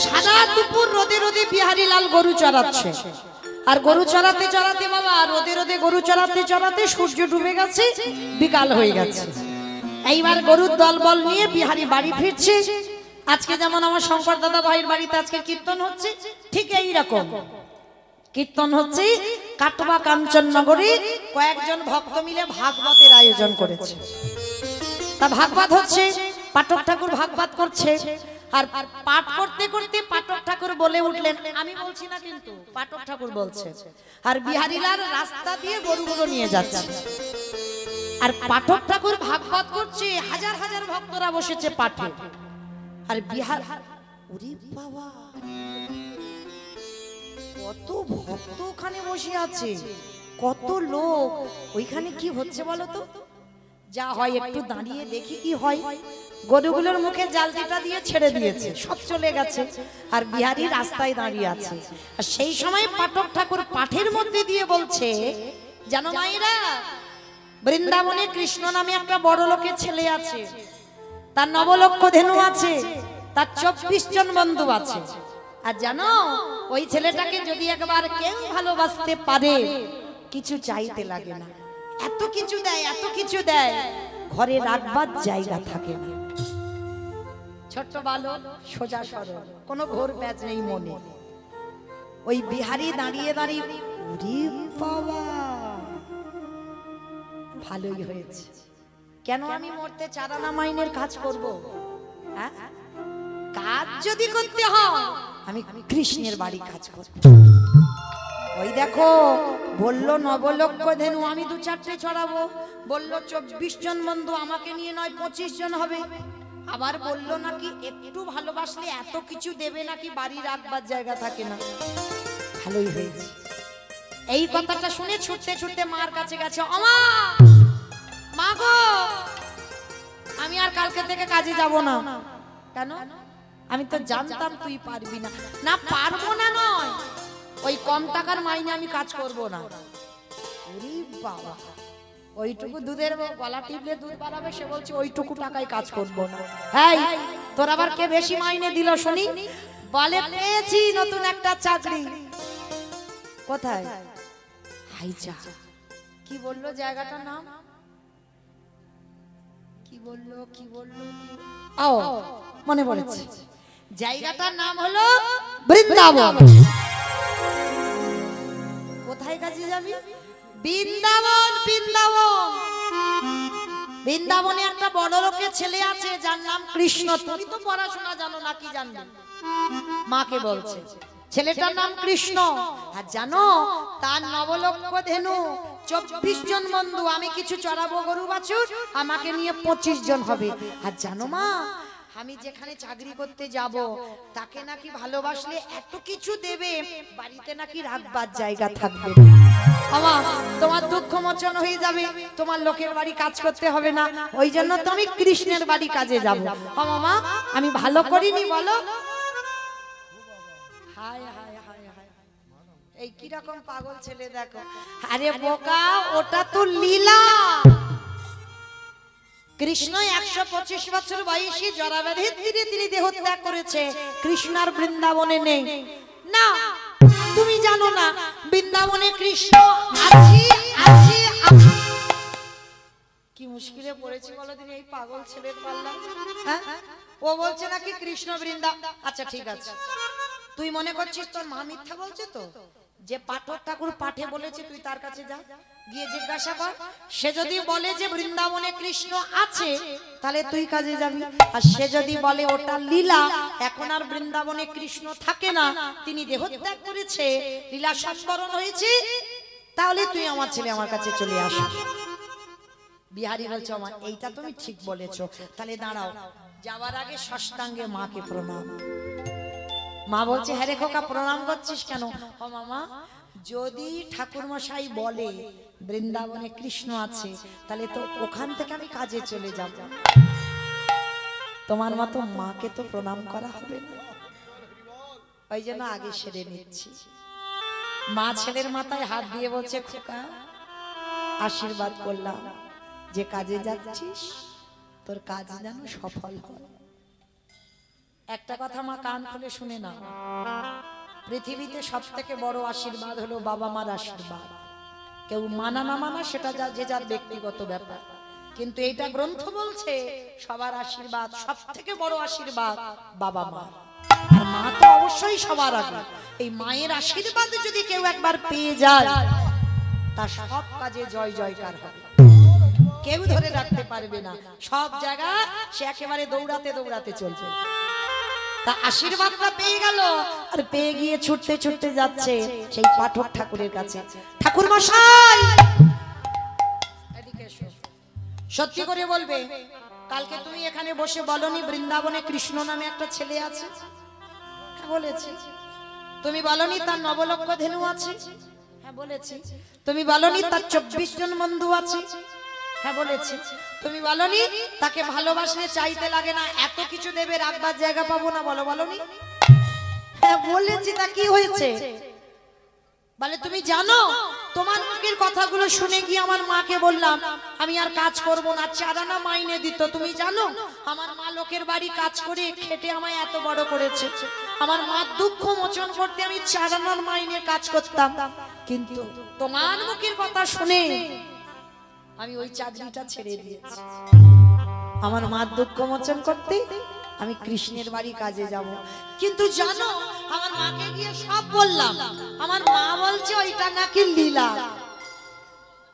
[SPEAKER 1] সারা দুপুর রোদে রোদে বিহারী লাল গরু চড়াচ্ছে আর গরু চড়াতে চড়াতে বাবা রোদে রোদে গরু চড়াতে চড়াতে সূর্য ডুবে গেছে বিকাল হয়ে গেছে এইবার গরুর দলবল নিয়ে বিহারী বাড়ি ফিরছে আজকে যেমন আমার শঙ্কর দাদা ভাইয়ের বাড়িতে আজকে কীর্তন হচ্ছে ঠিক এই রকম কীর্তন হচ্ছে কাটোয়া কাঞ্চননগরে কয়েকজন ভক্ত মিলে ভাগবতের আয়োজন করেছে তা ভাগবত হচ্ছে পাঠক ঠাকুর ভাগবত করছে আর পাঠ করতে করতে পাঠক ঠাকুর বলে উঠলেন আমি বলছি না কিন্তু পাঠক ঠাকুর বলছে আর বিহারীলাল রাস্তা দিয়ে গরুগুলো নিয়ে যাচ্ছে আর পাঠক ঠাকুর ভাগবত করছে হাজার হাজার ভক্তরা বসেছে পাঠে আর বিহার ওরে বাবা কত ভক্ত ওখানে বসে আছে কত লোক ওইখানে কি হচ্ছে বলো তো যা হয় একটু দাঁড়িয়ে দেখি কি হয় গরুগুলোর মুখে জালদিটা দিয়ে ছেড়ে দিয়েছে সব চলে গেছে আর বিহারী রাস্তায় দাঁড়িয়ে আছে আর সেই সময় পাঠক ঠাকুর পাঠের মধ্যে দিয়ে বলছে জানো মায়েরা বৃন্দাবনে কৃষ্ণ নামে একটা বড় লোকের ছেলে আছে তার 9 লক্ষ ধেনু আছে তার 24 জন বন্ধু আছে আর জানো ওই ছেলেটাকে যদি একবার কেউ ভালোবাসতে পারে কিছু চাইতে লাগে না এত কিছু দেয় ঘরে রাখবার জায়গা থাকে না ছোট্ট বালক সোজা সরল কোনো ঘোর প্যাচ নেই মনে ওই বিহারী দাঁড়িয়ে দাঁড়িয়ে ওরে বাবা ভালোই হয়েছে কেন আমি মরতে চারানা মাইনের কাজ করব হ্যাঁ কাজ যদি করতে হয় আমি কৃষ্ণের বাড়ি কাজ করব ওই দেখো বললো 9 লক্ষ ধেনু আমি 2-4টে ছড়াবো বললো 24 জন বন্ধু আমাকে নিয়ে নয় 25 জন হবে আবার বললো নাকি একটু ভালোবাসলে এত কিছু দেবে নাকি বাড়ি রাখবার জায়গা থাকে না ভালোই হয়েছে এই কথাটা শুনে ছুটতে ছুটতে মার কাছে গেছে ওমা মা গো আমি আর কালকে থেকে কাজে যাব না কেন আমি তো জানতাম তুই পারবি না না পারবো না নয় ওই কম টাকার মাইনে আমি কাজ করব না ওরে বাবা ওইটুকু দুধের গলা টিপলে দুধ বাড়াবে সে বলছে ওইটুকু টাকায় কাজ করব না এই তোর আবার কে বেশি মাইনে দিল শুনি বলে পেয়েছি নতুন একটা চাকরি কোথায় হাইজা কি বললো জায়গাটার নাম কি বললো ও মনে পড়েছে জায়গাটার নাম হলো বৃন্দাবন কোথায় কাজে যাবি বৃন্দাবন বৃন্দাবনে একটা বড় লোকের ছেলে আছে যার নাম কৃষ্ণ তুমি তো পড়াশোনা জানো না কি জানবে মাকে বলছে ছেলেটার নাম কৃষ্ণ আর জানো তার 9 লক্ষ ধেনু 24 জন বন্ধু আমি কিছু চড়াবো গরু বাছুর আমাকে নিয়ে 25 জন হবে আর জানো মা আমি যেখানে চাকরি করতে যাব তাকে নাকি ভালোবাসলে এত কিছু দেবে বাড়িতে নাকি রাখবার জায়গা থাকবে মামা তোমার দুঃখ মোচন হয়ে যাবে তোমার লোকের বাড়ি কাজ করতে হবে না ওই জন্য তো আমি কৃষ্ণের বাড়ি কাজে যাব মামা আমি ভালো করিনি বলো হায় হায় হায় হায় এই কি রকম পাগল ছেলে দেখো আরে বোকা ওটা তো লীলা কৃষ্ণ 125 বছর বয়সী জরাব্যাধির ধীরে ধীরে দেহত্যাগ করেছে কৃষ্ণার বৃন্দাবনে নেই না তুমি জানো না বৃন্দাবনে কৃষ্ণ আছি আছি আছি। কি মুশকিলে পড়েছি বলো দিন এই পাগল ছেলের পাল্লা। হ্যাঁ, ও বলছে নাকি কৃষ্ণ বৃন্দা। আচ্ছা ঠিক আছে, তুই মনে করছিস তোর মা মিথ্যা বলছে? তো যে পাঠক ঠাকুর পাঠে বলেছে তুই তার কাছে যা, গিয়ে জিজ্ঞাসা কর। সে যদি বলে যে বৃন্দাবনে কৃষ্ণ আছে তাহলে তুই কাজে যাবি, আর সে যদি বলে ওটা লীলা, এখন আর বৃন্দাবনে কৃষ্ণ থাকে না, তিনি দেহত্যাগ করেছে, লীলা সম্বরণ হয়েছে, তাহলে তুই আমার ছেলে আমার কাছে চলে আস। বিহারী বলছে আমার এইটা তুমি ঠিক বলেছো, তাহলে দাঁড়াও, যাওয়ার আগে ষষ্ঠাঙ্গে মাকে প্রণাম। মা বলছে হ্যাঁ রে খোকা প্রণাম করছিস কেন? ও মামা, যদি ঠাকুর মশাই বলে বৃন্দাবনে কৃষ্ণ আছে তাহলে তো ওখান থেকে আমি কাজে চলে যাব, তোমার মতো মাকে তো প্রণাম করা হবে না, ওই জন্য আগে সেরে নিচ্ছি। মা ছেলের মাথায় হাত দিয়ে বলছে খোকা আশীর্বাদ করলাম, যে কাজে যাচ্ছিস তোর কাজ যেন সফল হয়। একটা কথা মা কান খুলে শুনে নাও, পৃথিবীতে সব থেকে বড় আশীর্বাদ হলো বাবা মার আশীর্বাদ। কেউ মানা না মানা সেটা যে যার ব্যক্তিগত ব্যাপার, কিন্তু এইটা গ্রন্থ বলছে সবার আশীর্বাদ, সব থেকে বড় আশীর্বাদ বাবা মা। আর মা তো অবশ্যই সবার আগে। এই মায়ের আশীর্বাদ যদি কেউ একবার পেয়ে যায় তার সব কাজে জয় জয়কার হবে, কেউ ধরে রাখতে পারবে না, সব জায়গায় সে একেবারে দৌড়াতে দৌড়াতে চলবে। তা আশীর্বাদটা পেয়ে গেল, আর পেয়ে গিয়ে ছুটতে ছুটতে যাচ্ছে সেই পাঠক ঠাকুরের কাছে। ঠাকুর মশাই এদিকে এসো, সত্যি করে বলবে কালকে তুমি এখানে বসে বলনি বৃন্দাবনে কৃষ্ণ নামে একটা ছেলে আছে? হ্যাঁ বলেছি। তুমি বলনি তার নবলক্ষ ধেনু আছে? হ্যাঁ বলেছি। তুমি বলনি তার 24 জন বন্ধু আছে? হ্যাঁ বলেছি। তুমি বলনি তাকে ভালোবাসলে চাইতে লাগে না, এত কিছু দেবে রাখবার জায়গা পাবো না, বলো বলনি? হ্যাঁ বলেছি। তা কি হয়েছে? বলে তুমি জানো তোমার মুখের কথাগুলো শুনে গিয়ে আমার মাকে বললাম আমি আর কাজ করব না, চারানা মাইনে দিত। তুমি জানো আমার মা লোকের বাড়ি কাজ করে খেটে আমায় এত বড় করেছে, আমার মার দুঃখ মোচন করতে আমি চারানার মাইনে কাজ করতাম, কিন্তু তোমার মুখের কথা শুনে আমি ওই চাকরিটা ছেড়ে দিয়েছি। আমার মার দুঃখ মোচন করতে আমি কৃষ্ণের বাড়ি কাজে যাব। কিন্তু জানো আমার মাকে গিয়ে সব বললাম, আমার মা বলছে ওইটা নাকি লীলা,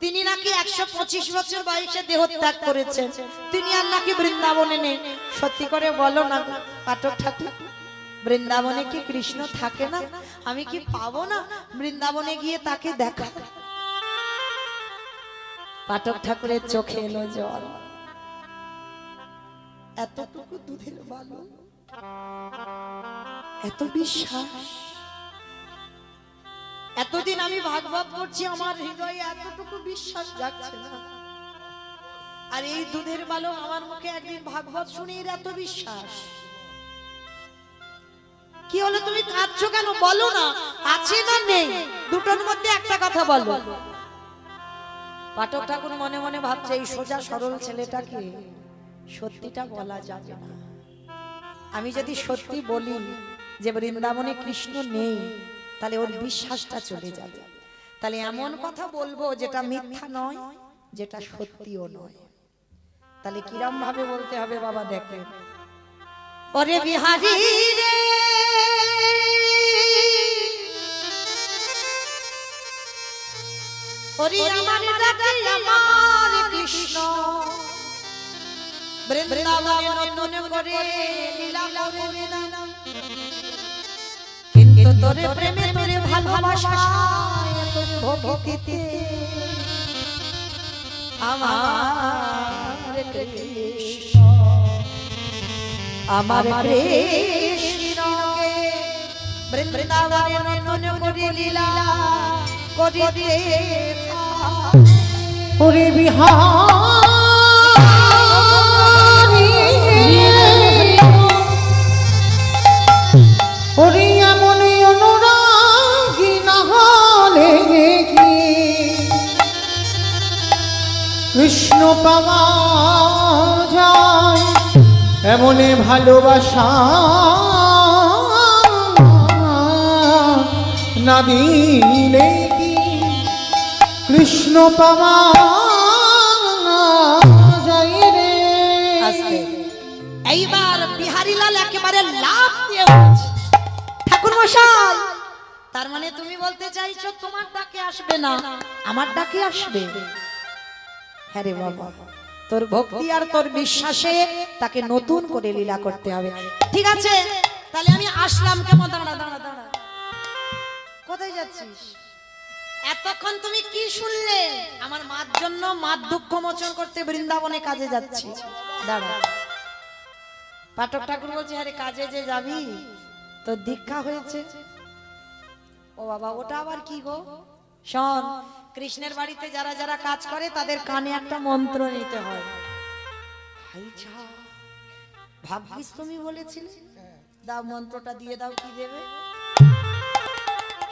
[SPEAKER 1] তিনি নাকি 125 বছর বয়সে দেহত্যাগ করেছেন, তিনি আর নাকি বৃন্দাবনে নেই। সত্যি করে বলো না পাঠক ঠাকুর, বৃন্দাবনে কি কৃষ্ণ থাকে না? আমি কি পাবো না বৃন্দাবনে গিয়ে তাকে দেখা? পাঠক ঠাকুরের চোখে এলো জল। এতটুকু দুধের বালক, এত বিশ্বাস। এতদিন আমি ভাগবত করছি, আমার হৃদয়ে এতটুকু বিশ্বাস জাগছে না, আর এই দুধের বালক আমার মুখে একদিন ভাগবত শুনে এত বিশ্বাস। কি হলো তুমি কাঁদছো কেন? বলো না আছে না নেই, দুটোর মধ্যে একটা কথা বলো। পাঠক ঠাকুর মনে মনে ভাবছে এই সোজা সরল ছেলেটাকে সত্যিটা বলা যাবে না। আমি যদি সত্যি বলি যে বৃন্দাবনে কৃষ্ণ নেই তাহলে ওর বিশ্বাসটা চলে যাবে, তাহলে এমন কথা বলবো যেটা মিথ্যা নয়, যেটা সত্যিও নয়। তাহলে কিরম ভাবে বলতে হবে বাবা দেখেন। ওরে বিহারী রে ওরে আমার ডাকে আমার কৃষ্ণ বৃন্দাবনে নন্দন করে লীলা করবে না, কিন্তু তোরে প্রেমে তোরে ভালোবাসা তোরে ভক্তিতে আমার কৃষ্ণ আমার কৃষ্ণকে বৃন্দাবনে নন্দন করে লীলা করিতে
[SPEAKER 2] ওরে বিহারী ওরে এমন অনুরাগী না হলে কি কৃষ্ণ পাওয়া যায়, এমনে ভালোবাসা না দিলে কি কৃষ্ণ পাওয়া যায় রে।
[SPEAKER 1] আস্তে এইবার বিহারীলাল একেবারে লাফ দিয়ে উঠেছে। ঠাকুর মশাই, তার মানে তুমি বলতে চাইছো তোমার ডাকে আসবে না, আমার ডাকে আসবে? হ্যাঁ রে বাবা, তোর ভক্তি আর তোর বিশ্বাসে তাকে নতুন করে লীলা করতে হবে। ঠিক আছে, তাহলে আমি আসলাম। কেমন? দাঁড়া দাঁড়া দাঁড়া, কোথায় যাচ্ছিস? এতক্ষণ তুমি কি শুনলে? আমার মার জন্য মার দুঃখ মোচন করতে বৃন্দাবনে কাজে যাচ্ছি। দাঁড়া। পাঠক ঠাকুর বলছে, আরে কাজে যে যাবি, তোর দীক্ষা হয়েছে। ও বাবা, ওটা আবার কি গো? শোন, কৃষ্ণের বাড়িতে যারা যারা কাজ করে তাদের কানে একটা মন্ত্র নিতে হয়। ভাবছিস তুমি বলেছিলে? দাও মন্ত্রটা দিয়ে দাও। কি দেবে?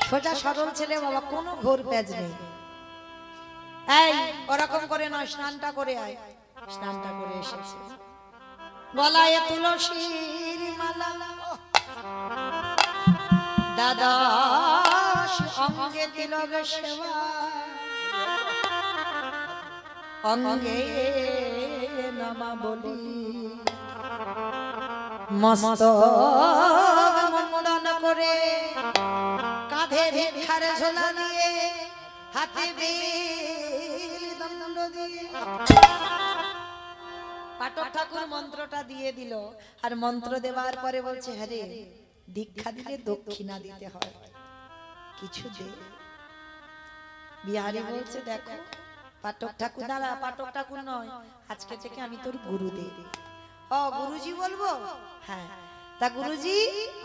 [SPEAKER 1] সোজা সরল ছেলে বাবা, কোনো ঘোর প্যাজ নেই। এই ওরকম করে নয়, স্নানটা করে আয়। স্নানটা করে এসেছে, গলায় তুলসীর মালা, দাদা অঙ্গে তিলক সেবা, অঙ্গে নমা বলি, মস্ত মুন্ডন করে, কাঁধে ভিক্ষার ঝোলা দিয়ে, হাতে বেল দণ্ড দিয়ে। পাঠক ঠাকুর মন্ত্রটা দিয়ে দিল, আর মন্ত্র দেওয়ার পরে বলছে, হ্যাঁ রে, দীক্ষা দিলে দক্ষিণা দিতে হয়, কিছু দে। বিহারী বলছে, দেখো পাঠক ঠাকুর, দাঁড়া, পাঠক ঠাকুর নয়, আজকে থেকে আমি তোর গুরুদেব। ও গুরুজি বলবো? হ্যাঁ। তা গুরুজি,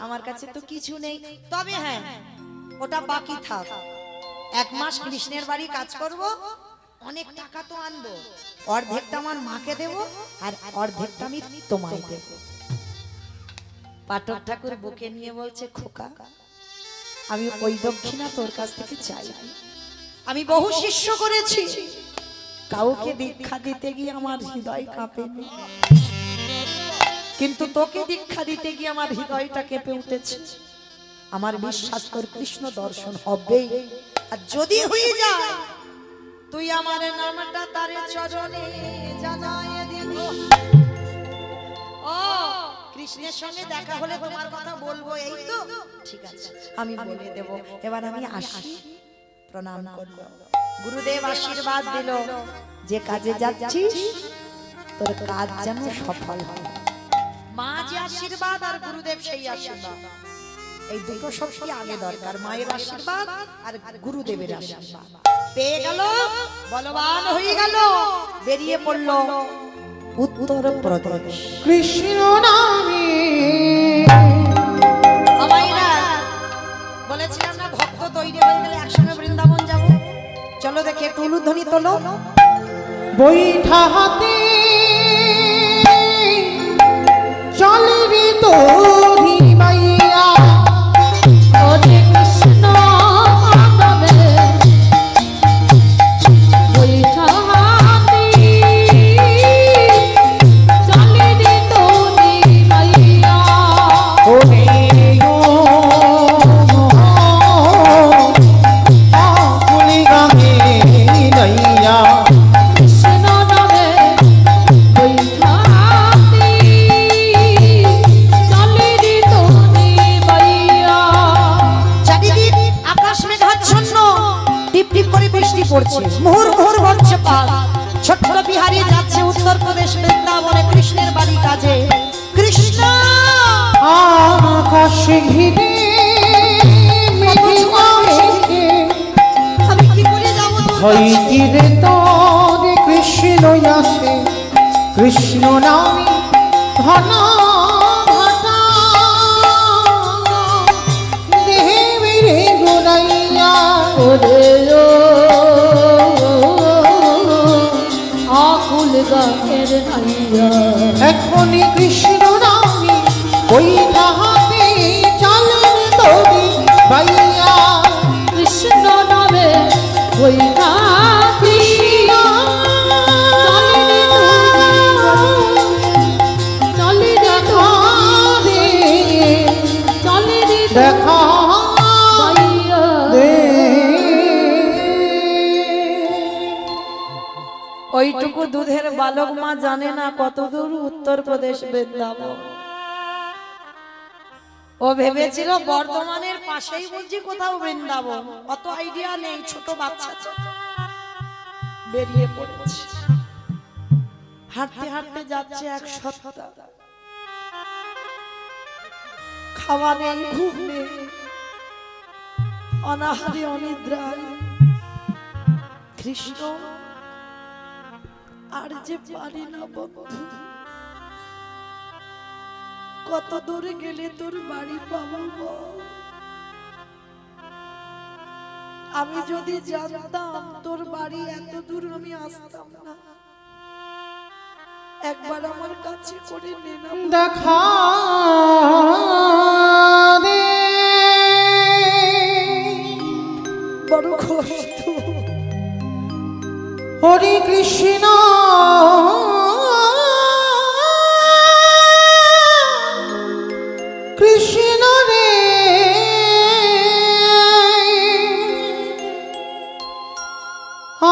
[SPEAKER 1] আমার কাছে তো কিছু নেই, তবে হ্যাঁ ওটা বাকি থাক, 1 মাস কৃষ্ণের বাড়ি কাজ করব, অনেক টাকা তো আনবো, অর্ধেকটা আমার মাকে দেব আর অর্ধেকটা আমি তোমায় দেব। পাঠক ঠাকুর বুকে নিয়ে বলছে, খোকা, আমি ওই দক্ষিণা তোর কাছ থেকে চাই। আমি বহু শিষ্য করেছি, কাউকে দীক্ষা দিতে গিয়ে আমার হৃদয় কাঁপেনি, কিন্তু তোকে দীক্ষা দিতে গিয়ে আমার হৃদয়টা কেঁপে উঠেছে। আমার বিশ্বাস তোর কৃষ্ণ দর্শন হবে, আর যদি হয়ে যায় তুই আমার নামটা তার চরণে জানায় দিবি। ও কৃষ্ণের সঙ্গে দেখা হলে তোমার কথা বলবো, এই তো? ঠিক আছে, আমি বলে দেব। এবার আমি আসি, প্রণাম করব। গুরুদেব আশীর্বাদ দিল, যে কাজে যাচ্ছিস তোর কাজ যেন সফল হয়। মা যে আশীর্বাদ আর গুরুদেব সেই আশীর্বাদ, এই দুটো শক্তি আগে দরকার, মায়ের আশীর্বাদ আর গুরুদেবের আশীর্বাদ। পেয়ে গেল, বলবান হয়ে গেল, বেরিয়ে পড়ল উত্তর প্রদেশ।
[SPEAKER 2] কৃষ্ণ নামে
[SPEAKER 1] বলেছিলাম না, ভক্ত তৈরি হয়ে গেলে একসঙ্গে বৃন্দাবন যাব। চলো দেখে, একটু উলুধ্বনি তোলো।
[SPEAKER 2] বৈঠা হাতে চলে রে তোরি মাইয়া,
[SPEAKER 3] ওরে কৃষ্ণ নামে বৈঠা হাতে চলে রে তোরি মাইয়া।
[SPEAKER 2] ওরে গো আকুলি গাঙ্গে নাইয়া,
[SPEAKER 3] কৃষ্ণ নামে বৈঠা হাতে চলে রে তোরি মাইয়া।
[SPEAKER 1] চারিদিক আকাশ মেঘাচ্ছন্ন, টিপ টিপ করে বৃষ্টি পড়ছে, মুহুর মুহুর বর্ষপাত। ছোট্ট বিহারী যাচ্ছে উত্তর প্রদেশ বৃন্দাবনে কৃষ্ণের বাড়ি কাজে। কৃষ্ণ
[SPEAKER 2] আকাশ ঘিরে
[SPEAKER 1] আমি কি করে যাবো তোর কাছে?
[SPEAKER 2] হইতিরে তোরে কৃষ্ণ আসে, কৃষ্ণ নামে ঘন ঘটা দেহে রে গুনাইয়া।
[SPEAKER 3] ওরে আকুল গাছের নাইয়া।
[SPEAKER 2] এখনই কৃষ্ণ নামে ওই হাতে চলেন তোরি বাইয়া।
[SPEAKER 3] কৃষ্ণ নামে বৈঠা কৃষ্ণ চলে রে তোরি, চলে রে
[SPEAKER 2] দেখা
[SPEAKER 3] মাইয়া।
[SPEAKER 2] দে
[SPEAKER 1] ওইটুকু দুধের বালক মা জানে না কত দূর উত্তরপ্রদেশ বৃন্দাবন। ও ভেবেছিল বর্ধমানের পাশেই বলছি কোথাও বৃন্দাবন, অত আইডিয়া নেই, ছোট বাচ্চা বেরিয়ে পড়েছে। হাঁটতে হাঁটতে যাচ্ছে এক সপ্তাহ, খাওয়া নেই, ঘুম নেই, অনাহারে অনিদ্রায়। কৃষ্ণ আর যে পারি না বন্ধু, কত দূরে গেলে তোর বাড়ি পাবো বল? আমি যদি জানতাম তোর বাড়ি এত দূর আমি আসতাম না। একবার আমার কাছে করে নে না,
[SPEAKER 2] দেখা দে
[SPEAKER 1] বড় কষ্ট।
[SPEAKER 2] হরে কৃষ্ণ কৃষ্ণ রে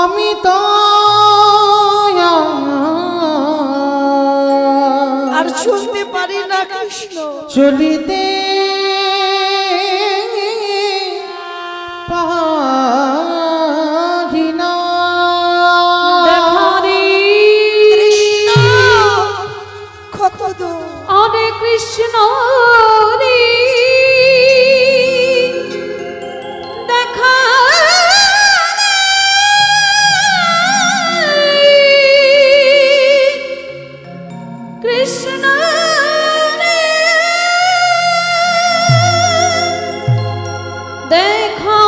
[SPEAKER 2] আমি তো
[SPEAKER 1] আর শুনতে পারি না কৃষ্ণ,
[SPEAKER 2] চলিতে পারি না।
[SPEAKER 1] কৃষ্ণ কত দূর,
[SPEAKER 3] হরে কৃষ্ণ রে দেখা কৃষ্ণ রে দেখা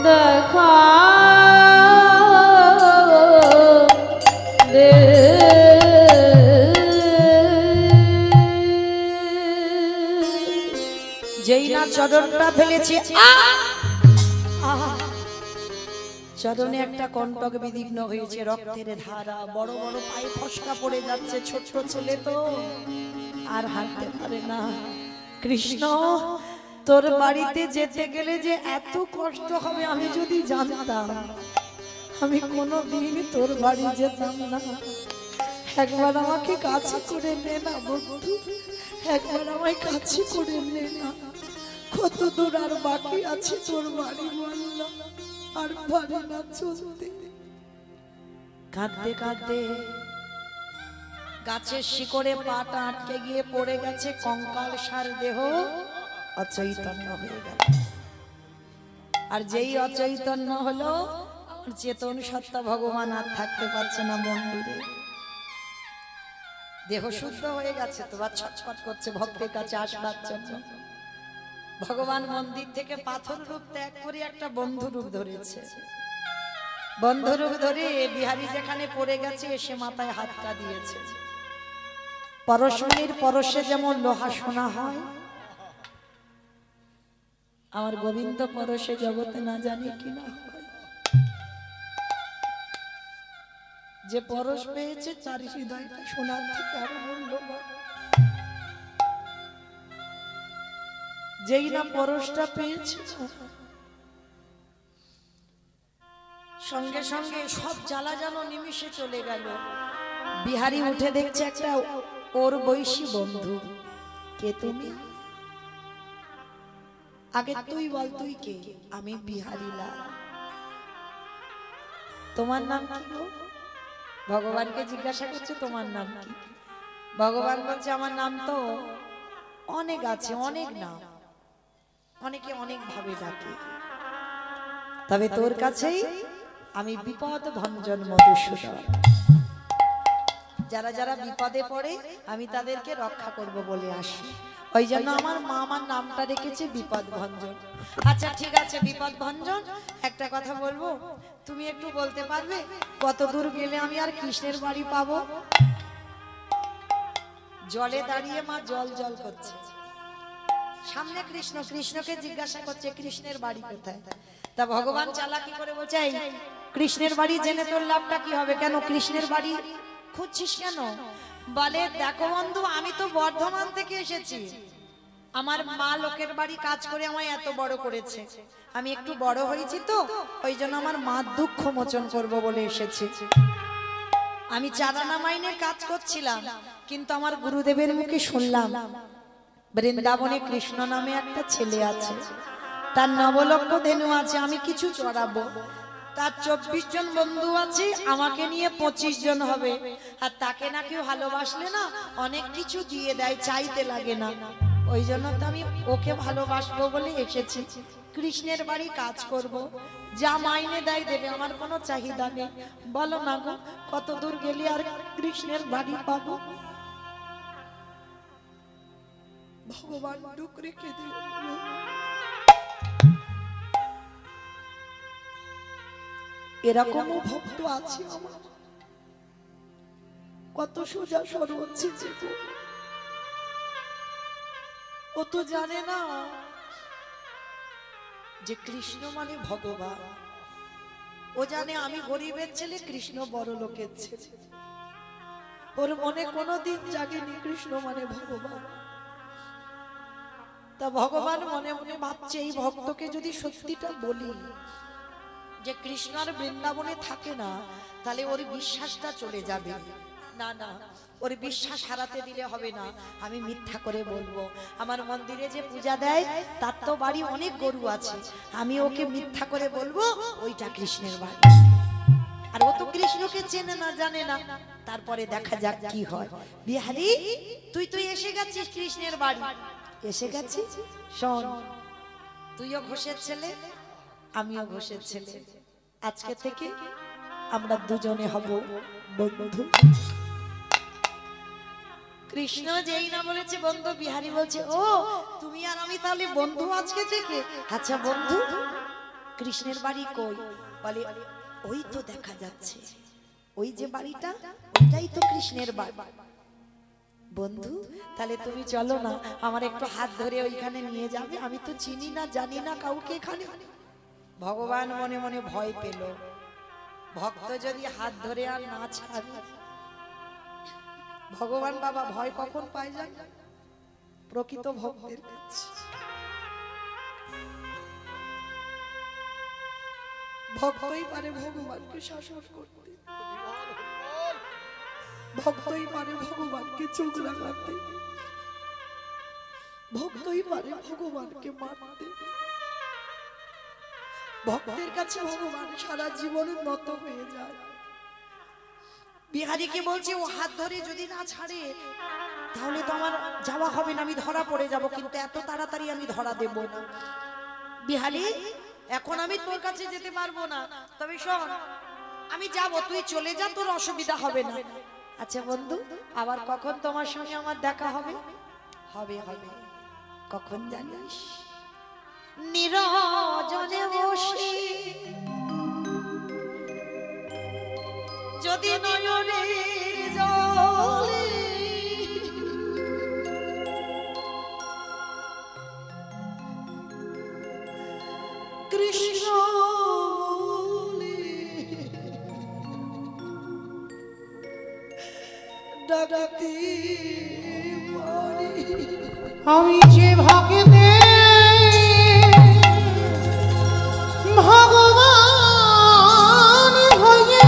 [SPEAKER 3] দেখা
[SPEAKER 1] যেই না চরণটা ফেলেছে, চরণে একটা কণ্টক বিদীর্ণ হয়েছে, রক্তের ধারা, বড় বড় পায়ে ফসকা পড়ে যাচ্ছে। ছোট্ট ছেলে তো আর হাঁটতে পারে না। কৃষ্ণ তোর বাড়িতে যেতে গেলে যে এত কষ্ট হবে আমি যদি জানতাম, আমি কোনোদিন তোর বাড়ি যেতাম না। একবার আমাকে কাছে করে নে না বন্ধু, একবার আমায় কাছে করে নে না। কত দূর আর বাকি আছে তোর বাড়ি বললাম, আর পারি না চলতে। কাঁদতে কাঁদতে গাছের শিকড়ে পাটা আটকে গিয়ে পড়ে গেছে, কঙ্কাল সার দেহ অচৈতন্য হয়ে গেল। আর যেই অচৈতন্য হলো, চেতন সত্তা ভগবান আর থাকতে পারছে না মন্দিরে। দেহ শুদ্ধ হয়ে গেছে, তোমার ছটফট করছে ভক্তের কাছে আসবার জন্য। ভগবান মন্দির থেকে পাথর রূপ ত্যাগ করে একটা বন্ধু রূপ ধরেছে। বন্ধু রূপ ধরে বিহারী যেখানে পড়ে গেছে এসে মাথায় হাতটা দিয়েছে। পরশমণির পরশে যেমন লোহা সোনা হয়, আমার গোবিন্দ পরশে জগতে না জানি কিনা হয়। যে পরশ পেয়েছে তার হৃদয়টা সোনার থেকে আরো মূল্যবান। যেই না পরশটা পেয়েছে, সঙ্গে সঙ্গে সব জ্বালা যেন নিমিষে চলে গেল। বিহারী উঠে দেখছে একটা ওর বৈশী বন্ধু। কে তুমি? আগে তুই বল, তুই কে? আমি বিহারী লাল। তোমার নাম কি গো? ভগবানকে জিজ্ঞাসা করছে তোমার নাম কি? ভগবান বলছে আমার নাম তো অনেক আছে, অনেক নাম, অনেকে অনেক ভাবে ডাকে, তবে তোর কাছেই আমি বিপদ ভঞ্জন মধুসূদন। যারা যারা বিপদে পড়ে আমি তাদেরকে রক্ষা করব বলে আসি, ওই জন্য আমার মা আমার নামটা রেখেছে বিপদ ভঞ্জন। আচ্ছা ঠিক আছে বিপদ ভঞ্জন, একটা কথা বলবো, তুমি একটু বলতে পারবে কত দূর গেলে আমি আর কৃষ্ণের বাড়ি পাবো? জলে দাঁড়িয়ে মা জল জল করছে, সামনে কৃষ্ণ, কৃষ্ণকে জিজ্ঞাসা করছে কৃষ্ণের বাড়ি কোথায়। তা ভগবান চালাকি করে বলছে এই কৃষ্ণের বাড়ি জেনে তোর লাভটা কি হবে? কেন কৃষ্ণের বাড়ি খুঁজছিস কেন? বলে দেখো বন্ধু, আমি তো বর্ধমান থেকে এসেছি, আমার মা লোকের বাড়ি কাজ করে আমায় এত বড় করেছে, আমি একটু বড় হয়েছি তো ওই জন্য আমার মা দুঃখ মোচন করব বলে এসেছি। আমি চারানা মাইনের কাজ করছিলাম, কিন্তু আমার গুরুদেবের মুখে শুনলাম বৃন্দাবনে কৃষ্ণ নামে একটা ছেলে আছে, তার নবলক্ষ ধেনু আছে, আমি কিছু চড়াবো। তার 24 জন বন্ধু আছে, আমাকে নিয়ে 25 জন হবে। আর তাকে না কেউ ভালোবাসলে না অনেক কিছু দিয়ে দেয়, চাইতে লাগে না। ওই জন্য তো আমি ওকে ভালোবাসবো বলে এসেছি। কৃষ্ণের বাড়ি কাজ করব, যা মাইনে দেয় দেবে, আমার কোনো চাহিদা নেই। বলো না গো, কত দূর গেলে আর কৃষ্ণের বাড়ি পাবো? ভগবান দুঃখ রেখে দিল। এরকমও ভক্ত আছে আমার, কত সোজা সরল হচ্ছে যে ও তো জানে না যে কৃষ্ণ মানে ভগবান। ও জানে আমি গরিবের ছেলে, কৃষ্ণ বড় লোকের ছেলে। ওর মনে কোনোদিন জাগেনি কৃষ্ণ মানে ভগবান। তা ভগবান মনে মনে ভাবছে এই ভক্তকে যদি সত্যিটা বলি যে কৃষ্ণ আর বৃন্দাবনে থাকে না, তাহলে ওর বিশ্বাসটা চলে যাবে। না না, ওর বিশ্বাস হারাতে দিলে হবে না, আমি মিথ্যা করে বলবো। আমার মন্দিরে যে পূজা দেয় তার তো বাড়ি অনেক গরু আছে, আমি ওকে মিথ্যা করে বলবো ওইটা কৃষ্ণের বাড়ি। আর ও তো কৃষ্ণকে চেনে না, জানে না। তারপরে দেখা যাক কি হয়। বিহারী, তুই এসে গেছিস কৃষ্ণের বাড়ি। এসে গেছিস? শোন, তুইও ঘোষের ছেলে, আমিও ঘোষের ছেলে। আজকে থেকে আমরা দুজনে হব বন্ধু। কৃষ্ণ যেই না বলেছে বন্ধু, বিহারী বলছে ও তুমি আর আমি তাহলে বন্ধু আজকে থেকে। আচ্ছা বন্ধু, কৃষ্ণের বাড়ি কই? বলে ওই তো দেখা যাচ্ছে, ওই যে বাড়িটা, ওইটাই তো কৃষ্ণের বাড়ি। বন্ধু তাহলে তুমি চলো না, আমার একটু হাত ধরে ওইখানে নিয়ে যাবে, আমি তো চিনি না জানি না কাউকে এখানে। ভগবান মনে মনে ভয় পেল, ভক্ত যদি হাত ধরে আর না ছাড়ে। ভগবান বাবা ভয় কখন পায় যান? প্রকৃত ভক্তের কাছে। ভক্তই পারে ভগবানকে শাসন করতে, ভক্তই পারে ভগবানকে চোখ লাগাতে, ভক্তই পারে ভগবানকে মারতে। ভক্তের কাছে ভগবান সারা জীবনের নত হয়ে যায়। বিহারীকে বলছে ও হাত ধরে যদি না ছাড়ে তাহলে তো আমার যাওয়া হবে না, আমি ধরা পড়ে যাব, কিন্তু এত তাড়াতাড়ি আমি ধরা দেব না। বিহারী, এখন আমি তোর কাছে যেতে পারবো না, তবে শোন আমি যাব, তুই চলে যা, তোর অসুবিধা হবে না। আচ্ছা বন্ধু, আবার কখন তোমার সঙ্গে আমার দেখা হবে? হবে হবে, কখন জানিস? নিরজনে বসে যদি নয়নের জলে কৃষ্ণ ডাকতে পারি।
[SPEAKER 2] আমি যে ভক্তে ভগবান হয়ে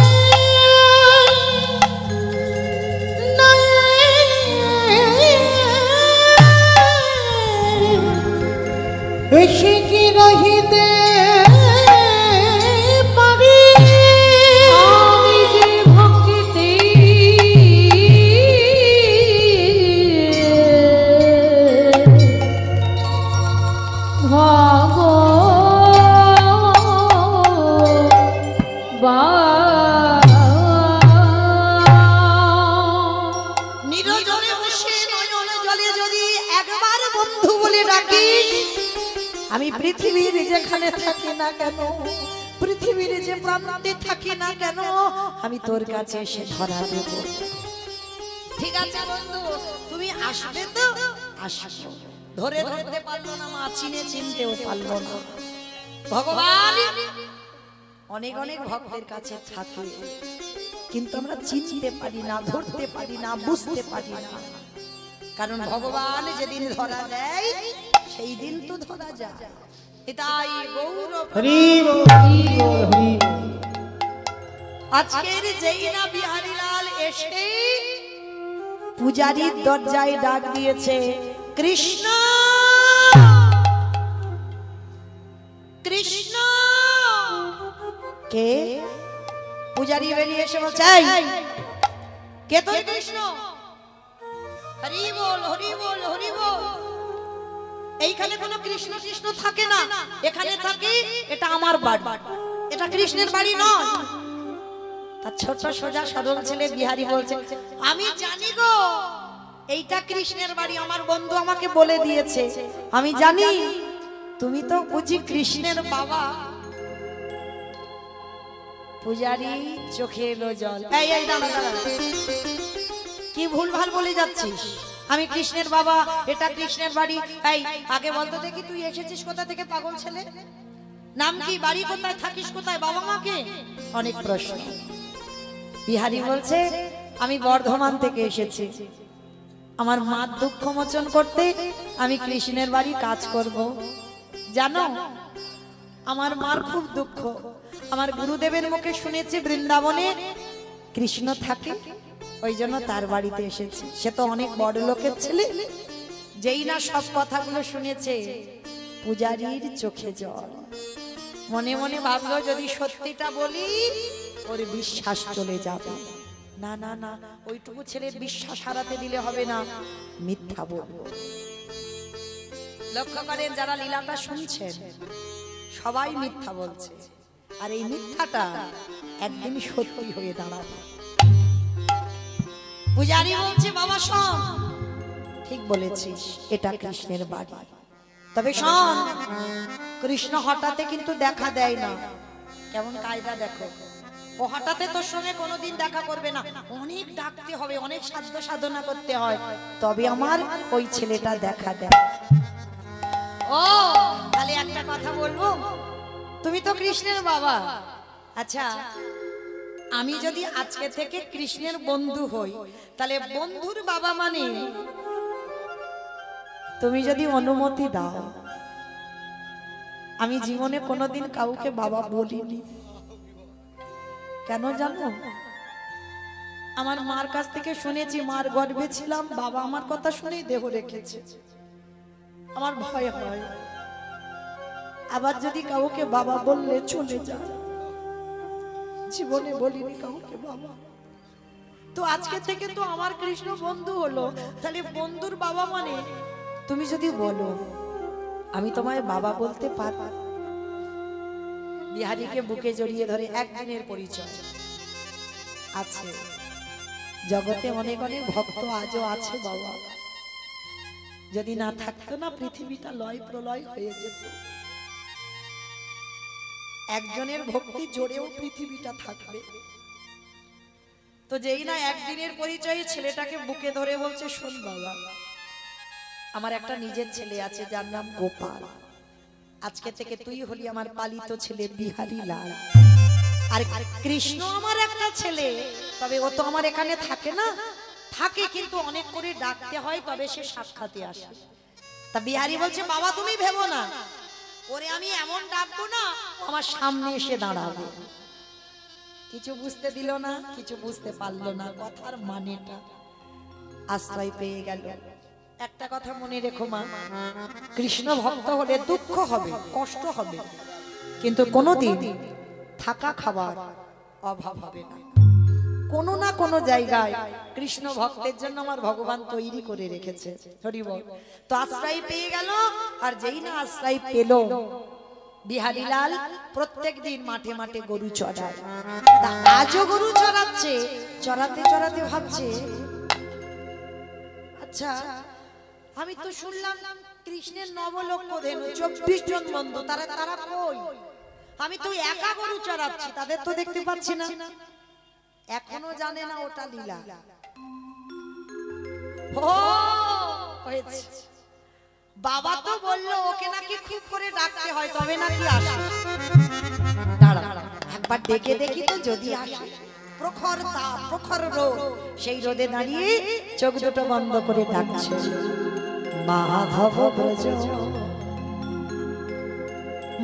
[SPEAKER 2] এসে কি রহিতে পারি।
[SPEAKER 3] আমি যে ভক্তিতে
[SPEAKER 1] নিরজনে বসে নয়ন জলে যদি একবার বন্ধু বলে ডাকি, আমি পৃথিবীর যেখানে থাকি না কেন, পৃথিবীর যে প্রান্তে থাকি না কেন, আমি তোর কাছে এসে ধরা দেব। ঠিক আছে বন্ধু, তুমি আসবে তো? আসবো। ধরে ধরতে পারলো না মা, চিনে চিনতেও পারলো না। ভগবান অনেক অনেক ভক্তের কাছে থাকে, কিন্তু আমরা চিনতে পারি না, ধরতে পারি না, বুঝতে পারি না। কারণ ভগবান যেদিন ধরা দেয় সেই দিন তো ধরা যায়। এটাই গৌরব।
[SPEAKER 2] হরি বল, হরি বল, হরি বল।
[SPEAKER 1] আজকের যেই না বিহারীলাল এসে পূজারীর দরজায় ডাক দিয়েছে, কৃষ্ণ কৃষ্ণ। কে? পূজারী বেরিয়ে এসে বলছে, এই, কে তোর কৃষ্ণ? হরি বল, হরি বল, হরি বল। এইখানে কোনো কৃষ্ণ কৃষ্ণ থাকে না, এখানে থাকে, এটা আমার বাড়ি, এটা কৃষ্ণের বাড়ি নয়। তার ছোট সোজা সরল ছেলে বিহারী বলছে, আমি জানি গো এইটা কৃষ্ণের বাড়ি, আমার বন্ধু আমাকে বলে দিয়েছে, আমি জানি। তুমি তো বুঝি কৃষ্ণের বাবা। পূজারী চোখে এলো জল। এই এই দাঁড়া দাঁড়া, কি ভুলভাল বলে যাচ্ছিস? আমি কৃষ্ণের বাবা, এটা কৃষ্ণের বাড়ি। এই আগে বলতো দেখি, তুই এসেছিস কোথা থেকে পাগল ছেলে? নাম কি, বাড়ি কোথায়, থাকিস কোথায়, বাবা মাকে? অনেক প্রশ্ন। বিহারী বলছে, আমি বর্ধমান থেকে এসেছি, আমার মার দুঃখ মোচন করতে আমি কৃষ্ণের বাড়ি কাজ করব। জানো, আমার মার খুব দুঃখ, আমার গুরুদেবের মুখে শুনেছি বৃন্দাবনে কৃষ্ণ থাকে, ওই জন্য তার বাড়িতে এসেছি। সে তো অনেক বড় লোকের ছেলে। যেই না সব কথাগুলো শুনেছে, পূজারীর চোখে জল। মনে মনে ভাবলো, যদি সত্যিটা বলি ওর বিশ্বাস চলে যাবে। না না না, ওইটুকু ছেলের বিশ্বাস হারাতে দিলে হবে না, মিথ্যা বলবো। লক্ষ্য করেন, যারা লীলাটা শুনছেন সবাই মিথ্যা বলছে, আর এই মিথ্যাটা একদিন সত্যি হয়ে দাঁড়াবে। পূজারী বলছে, বাবা শোন, ঠিক বলেছিস, এটা কৃষ্ণের বাড়ি। তবে শোন, কৃষ্ণ হঠাৎ কিন্তু দেখা দেয় না। কেমন কায়দা দেখো, ও হঠাৎ তোর সঙ্গে কোনোদিন দেখা করবে না, অনেক ডাকতে হবে, অনেক সাধ্য সাধনা করতে হয়, তবে আমার ওই ছেলেটা দেখা দেয়। ও তাহলে একটা কথা বলবো, তুমি তো কৃষ্ণের বাবা। আচ্ছা, আমি যদি আজকে থেকে কৃষ্ণের বন্ধু হই, তাহলে বন্ধুর বাবা মানে তুমি যদি অনুমতি দাও, আমি জীবনে কোনোদিন কাউকে বাবা বলিনি। কেন জানো? আমার মার কাছ থেকে শুনেছি, মার গর্ভে ছিলাম, বাবা আমার কথা শুনেই দেহ রেখেছে। আমার ভয় হয়, আবার যদি কাউকে বাবা বললে চলে যায়। জীবনে বলিনি কাউকে বাবা। তো আজকে থেকে তো আমার কৃষ্ণ বন্ধু হলো, তাহলে বন্ধুর বাবা মানে তুমি যদি বলো আমি তোমায় বাবা বলতে পারব। বিহারীকে বুকে জড়িয়ে ধরে একদিনের পরিচয় আছে। জগতে অনেক অনেক ভক্ত আজও আছে বাবা, যদি না থাকতো না পৃথিবীটা লয় প্রলয় হয়ে যেত। একজনের ভক্তি জোরেও পৃথিবীটা থাকবে। তো যেই না একদিনের পরিচয়ে ছেলেটাকে বুকে ধরে বলছে, শোন বাবা, আমার একটা নিজের ছেলে আছে যার নাম গোপাল। আজকে থেকে তুই হলি আমার পালিত ছেলে বিহারী লাল। আর কৃষ্ণ আমার একটা ছেলে, তবে ও তো আমার এখানে থাকে না, থাকে কিন্তু অনেক করে ডাকতে হয়, তবে সে সাক্ষাতে আসে। তা বিহারী বলছে, বাবা তুমি ভেবো না, ওরে আমি এমন ডাকবো না আমার সামনে এসে দাঁড়াবে। কিছু বুঝতে দিল না, কিছু বুঝতে পারলো না কথার মানেটা। আশ্রয় পেয়ে গেল। একটা কথা মনে রেখো মা, কৃষ্ণ ভক্ত হলে দুঃখ হবে, কষ্ট হবে, কিন্তু কোনোদিন থাকা খাবার অভাব হবে না। কোনো না কোনো জায়গায় কৃষ্ণ ভক্তের জন্য আমার ভগবান তৈরি করে রেখেছে। হরি বল। তো আশ্রয় পেয়ে গেল, আর যেই না আশ্রয় পেল, বিহারীলাল প্রত্যেক দিন মাঠে মাঠে গরু চড়ায়। তা আজও গরু চড়াচ্ছে, চড়াতে চড়াতে ভাবছে, আচ্ছা আমি তো শুনলাম কৃষ্ণের নবলক্ষ ধেনু 24 জন বন্ধু, তারা কই? আমি তো একা গরু চড়াচ্ছি, তাদের তো দেখতে পাচ্ছি না। এখনো জানে না ওটা লীলা। ও হয়েছে, বাবা তো বললো ওকে নাকি খুব করে ডাকতে হয় তবে নাকি আসে। দাঁড়া একবার ডেকে দেখি তো যদি আসে। প্রখর তাপ, প্রখর রোদ, সেই রোদে দাঁড়িয়ে চোখ দুটো বন্ধ করে ডাকছে মাধব ব্রজ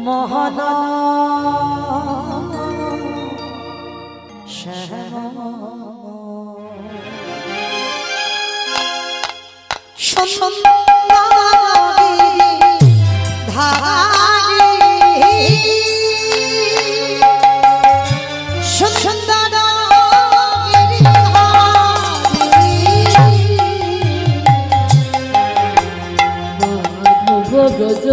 [SPEAKER 1] মোহন শ্যাম
[SPEAKER 3] ব্রজ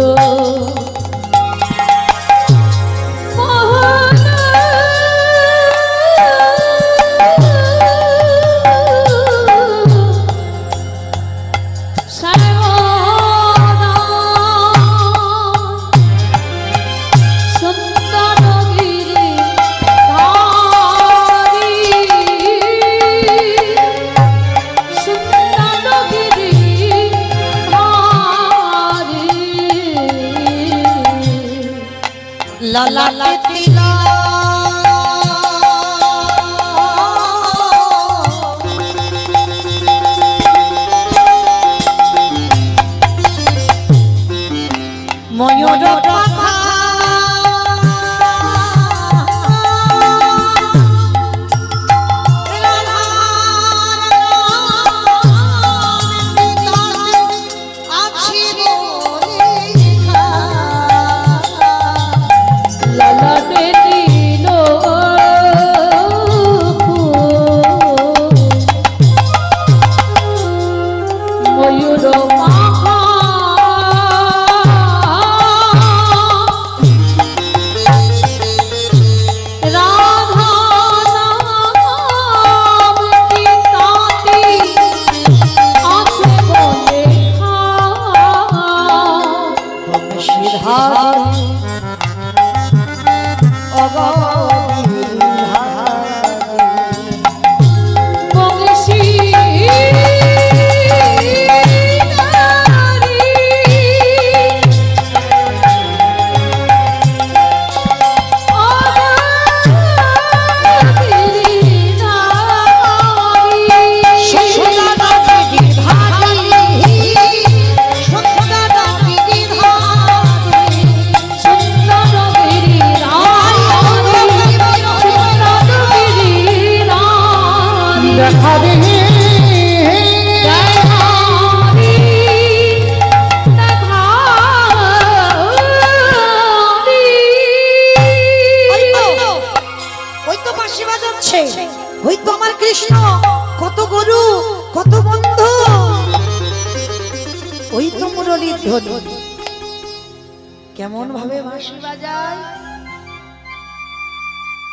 [SPEAKER 1] কেমন ভাবে বাঁশি বাজায়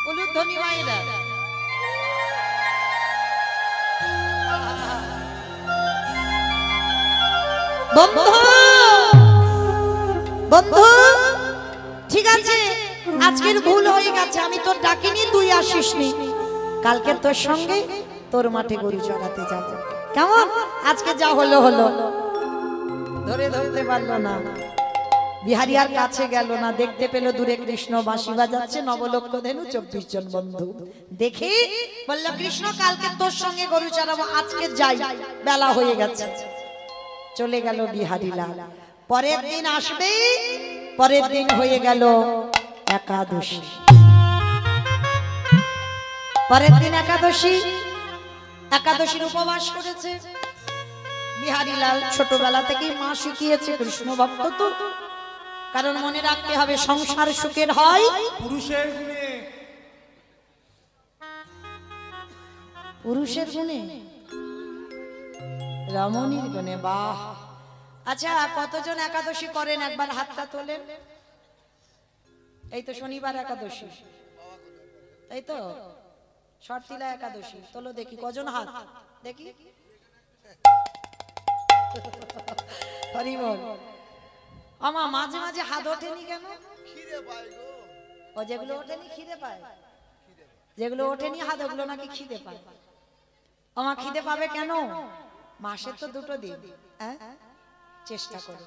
[SPEAKER 1] উলুধ্বনি মায়েরা বন্ধু বন্ধু ঠিক আছে আজকের ভুল হয়ে গেছে আমি তোর ডাকিনি তুই আসিসনি কালকে তোর সঙ্গে তোর মাঠে গরু চড়াতে যাব কেমন আজকে যা হলো হলো ধরে ধরতে পারলো না বিহারি আর কাছে গেল না দেখতে পেল দূরে কৃষ্ণ বাঁশি বাজাচ্ছে নবলক্ষ ধেনু 24 জন বন্ধু দেখি বলল কৃষ্ণ কালকে তোর সঙ্গে গরু চড়াবো আজকে যাই বেলা হয়ে গেছে চলে গেল বিহারি লাল পরের দিন আসবে পরের দিন হয়ে গেল একাদশী পরের দিন একাদশী একাদশীর উপবাস করেছে বিহারি লাল ছোটবেলা থেকেই মা শিখিয়েছে কৃষ্ণ ভক্ত তো কারণ মনে রাখতে হবে সংসার সুখের হয়
[SPEAKER 4] পুরুষের গুণে
[SPEAKER 1] পুরুষের গুণে রমণীর গুণে বাহ আচ্ছা কতজন একাদশী করেন একবার হাতটা তোলেন এই তো শনিবার একাদশী তাই তো শর্তিলা একাদশী তোলো দেখি কজন হাত দেখি হরি বল আমা মাঝে মাঝে হাত ওঠেনি কেন
[SPEAKER 5] খিদে পায় গো
[SPEAKER 1] ও যেগুলো ওঠেনি খিদে পায় যেগুলো ওঠেনি হাত ওগুলো নাকি খিদে পায় আমা খিদে পাবে কেন মাসে তো দুটো দিন হ্যাঁ চেষ্টা করো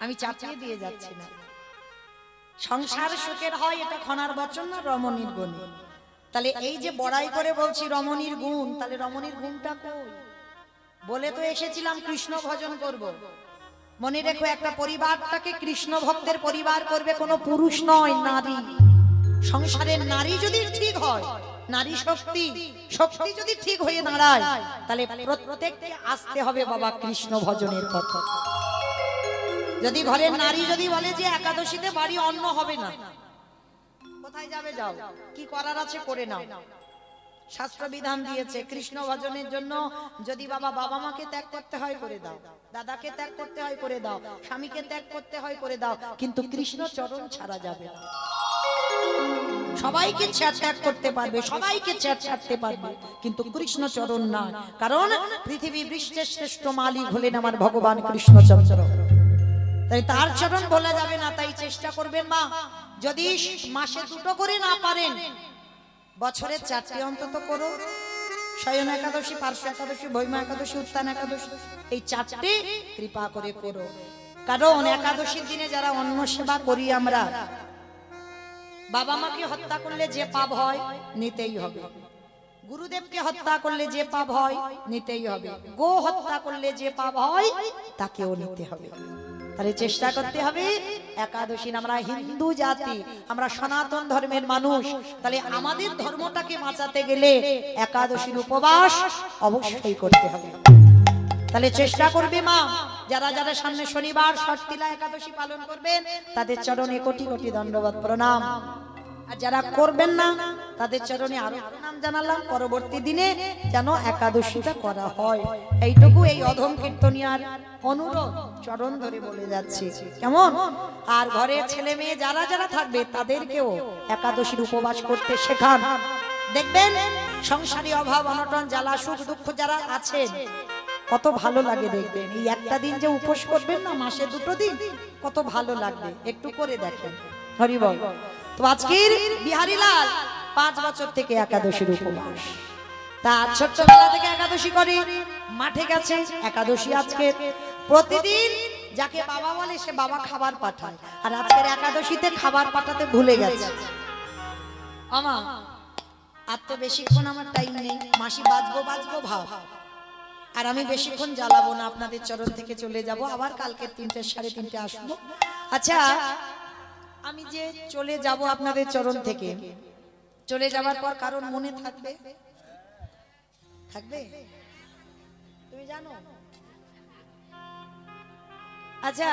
[SPEAKER 1] আমি চাপিয়ে দিয়ে যাচ্ছি না সংসার সুখের হয় এটা খনার বচন না রমণীর গুণে তাহলে এই যে বড়াই করে বলছি রমণীর গুণ, তাহলে রমণীর গুণটা কই? বলে তো এসেছিলাম কৃষ্ণ ভজন করব। মনে রেখো, একটা পরিবারটাকে কৃষ্ণ ভক্তের পরিবার করবে কোনো পুরুষ নয়, নারী। সংসারের নারী যদি ঠিক হয়, নারী শক্তি শক্তি যদি ঠিক হয়ে দাঁড়ায়, তাহলে প্রত্যেককে আসতে হবে বাবা কৃষ্ণ ভজনের পথ। যদি ঘরের নারী যদি বলে যে একাদশীতে বাড়ি অন্ন হবে না, কোথায় যাবে যাও, কি করার আছে করে নাও। শাস্ত্র বিধান দিয়েছে কৃষ্ণ ভজনের জন্য যদি বাবা মাকে ত্যাগ করতে হয় করে দাও, দাদাকে ত্যাগ করতে হয় করে দাও, স্বামীকে ত্যাগ করতে হয় করে দাও, কিন্তু কৃষ্ণ চরণ ছাড়া যাবে না। সবাইকে ত্যাগ করতে পারবে, সবাইকে ছাড়তে পারবে, কিন্তু কৃষ্ণ চরণ না। কারণ পৃথিবী বৃষ্টের শ্রেষ্ঠ মালিক হলেন আমার ভগবান কৃষ্ণচন্দ্র, তাই তার চরণ বলা যাবে না। তাই চেষ্টা করবেন মা, যদি মাসে 2টো করে না পারেন, বছরে 4টে অন্তত করো। শয়ন একাদশী, পার্শ্ব একাদশী, ভৈমা একাদশী, উত্থান একাদশী, এই 4টে কৃপা করে করো। কারণ একাদশীর দিনে যারা অন্ন সেবা করি আমরা, বাবা মাকে হত্যা করলে যে পাপ হয় নিতেই হবে, গুরুদেবকে হত্যা করলে যে পাপ হয় নিতেই হবে, গো হত্যা করলে যে পাপ হয় তাকেও নিতে হবে। তাহলে চেষ্টা করতে হবে একাদশী। আমরা হিন্দু জাতি, আমরা সনাতন ধর্মের মানুষ, তাহলে আমাদের ধর্মটাকে বাঁচাতে গেলে একাদশীর উপবাস অবশ্যই করতে হবে। তাহলে চেষ্টা করবে মা, যারা যারা সামনে শনিবার ষটতিলা একাদশী পালন করবেন তাদের চরণে কোটি কোটি দণ্ডবত প্রণাম। আর যারা করবেন না তাদের চরণে আরো প্রণাম জানালাম। পরবর্তী দিনে যেন একাদশীটা করা হয়, এইটুকু এই অধম কীর্তনিয়ার অনুরোধ চরণ ধরে বলে যাচ্ছে, কেমন? আর ঘরে ছেলে মেয়ে যারা যারা থাকবে তাদেরকেও একাদশীর উপবাস করতে শেখান। দেখবেন সংসারী অভাব অনটন জ্বালা সুখ দুঃখ যারা আছেন কত ভালো লাগে দেখবেন। এই একটা দিন যে উপোস করবেন না, মাসে 2টো দিন, কত ভালো লাগবে, একটু করে দেখেন। হরি বল। তো আজকের বিহারীলাল 5 বছর থেকে একাদশীর উপবাস, তা ছোট্টবেলা থেকে একাদশী করে, মাঠে গেছে একাদশী। আজকে প্রতিদিন যাকে বাবা বলে সে বাবা খাবার পাঠায়, আর আজকের একাদশীতে খাবার পাঠাতে ভুলে গেছে। আমা আর তো বেশিক্ষণ আমার টাইম নেই, মাসি বাজবো ভাব, আর আমি বেশিক্ষণ জ্বালাবো না, আপনাদের চরণ থেকে চলে যাব, আবার কালকে 3টে 3:30 আসবো। আচ্ছা, আমি যে চলে যাব আপনাদের চরণ থেকে, চলে যাবার পর কারণ মনে থাকবে? থাকবে? তুমি জানো? আচ্ছা,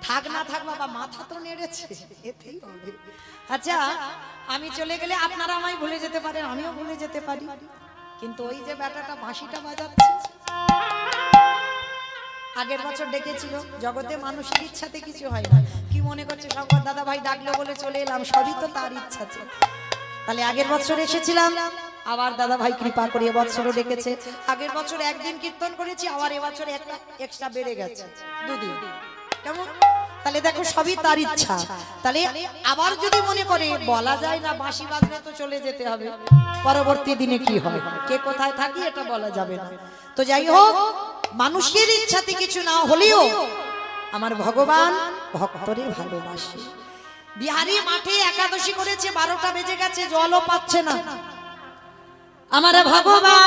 [SPEAKER 1] থাক না থাক বাবা, মাথা তো নেড়েছে, এতেই হবে। আচ্ছা, আমি চলে গেলে আপনারা আমায় ভুলে যেতে পারেন, আমিও ভুলে যেতে পারি, কিন্তু ওই যে ব্যাটাটা বাঁশিটা বাজাচ্ছে, আগের বছর ডেকেছিল। জগতে মানুষের ইচ্ছাতে কিছু হয় না। কি মনে করছে শঙ্কর দাদা ভাই ডাকলো বলে চলে এলাম? সবই তো তার ইচ্ছা ছিল। তাহলে আগের বছর এসেছিলাম, আবার দাদা ভাই কৃপা করে এবছরও ডেকেছে। আগের বছর একদিন কীর্তন করেছি, আবার এবছর একটা এক্সট্রা বেড়ে গেছে, 2 দিন। কেমন? তাহলে দেখো সবই তার ইচ্ছা। তাহলে আবার যদি মনে করে বলা যায় না, বাঁশি বাজলে তো চলে যেতে হবে, পরবর্তী দিনে কি হয়, কে কোথায় থাকি এটা বলা যাবে না। তো যাই হোক, মানুষের ইচ্ছাতে কিছু না হলেও আমার ভগবান ভক্তরে ভালোবাসে। বিহারী মাঠে একাদশী করেছে, 12টা বেজে গেছে, জলও পাচ্ছে না। আমার ভগবান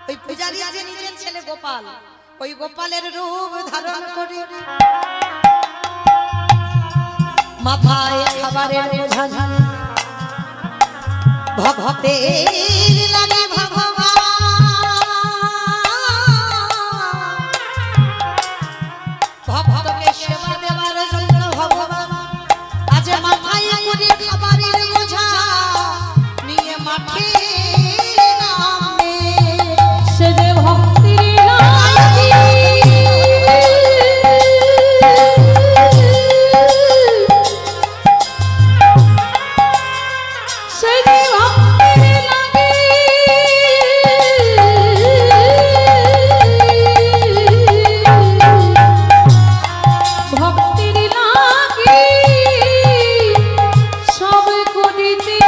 [SPEAKER 1] ওই পূজারী যে নিজের ছেলে গোপাল, ওই গোপালের রূপ ধারণ করে মাথায় খাবারের বোঝা ভক্তের লাগে ভগবান, ভক্তকে সেবা দেওয়ার জন্য ভগবান আজ মাথায় করে খাবারের বোঝা নিয়ে মাঠে নামে।
[SPEAKER 3] সে যে ভক্তির লাগি সে যে ভক্তির লাগি ভক্তির লাগি সব করিতে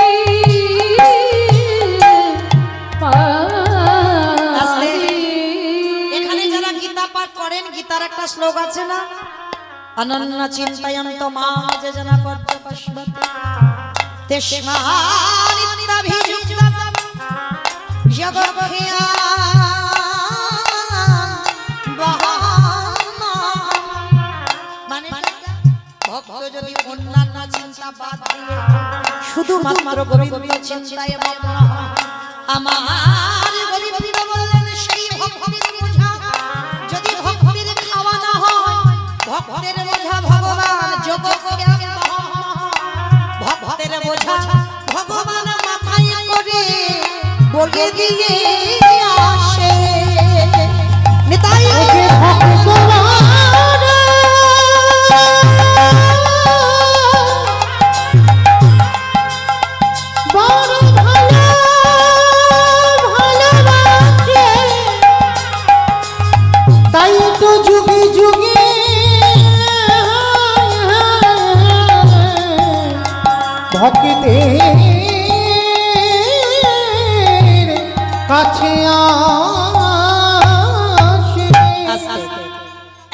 [SPEAKER 1] এখানে যারা গীতা পাঠ করেন, গীতার একটা শ্লোক শ্লোক আছে না, অনন্য চিন্তয়ন্ত মাম যে জনা পর্যপস্মতে তেষ্মানিত্যাভিযুক্তম জগৎখ্যান মানে ভক্ত যদি অন্যান্য চিন্তা বাদ দিয়ে শুধুমাত্র গোবিন্দ চিন্তায় মগ্ন হয়, আমার গোবিন্দ বললেন সেই ভক্তির বোঝা যদি ভক্তির খাওয়া না হয়, ভক্তের বোঝা ভগবান জগৎখ্যান ভক্তের বোঝা ভগবান মাথায় করে বয়ে দিয়ে আসে। নিতাই
[SPEAKER 2] ভক্তের কাছে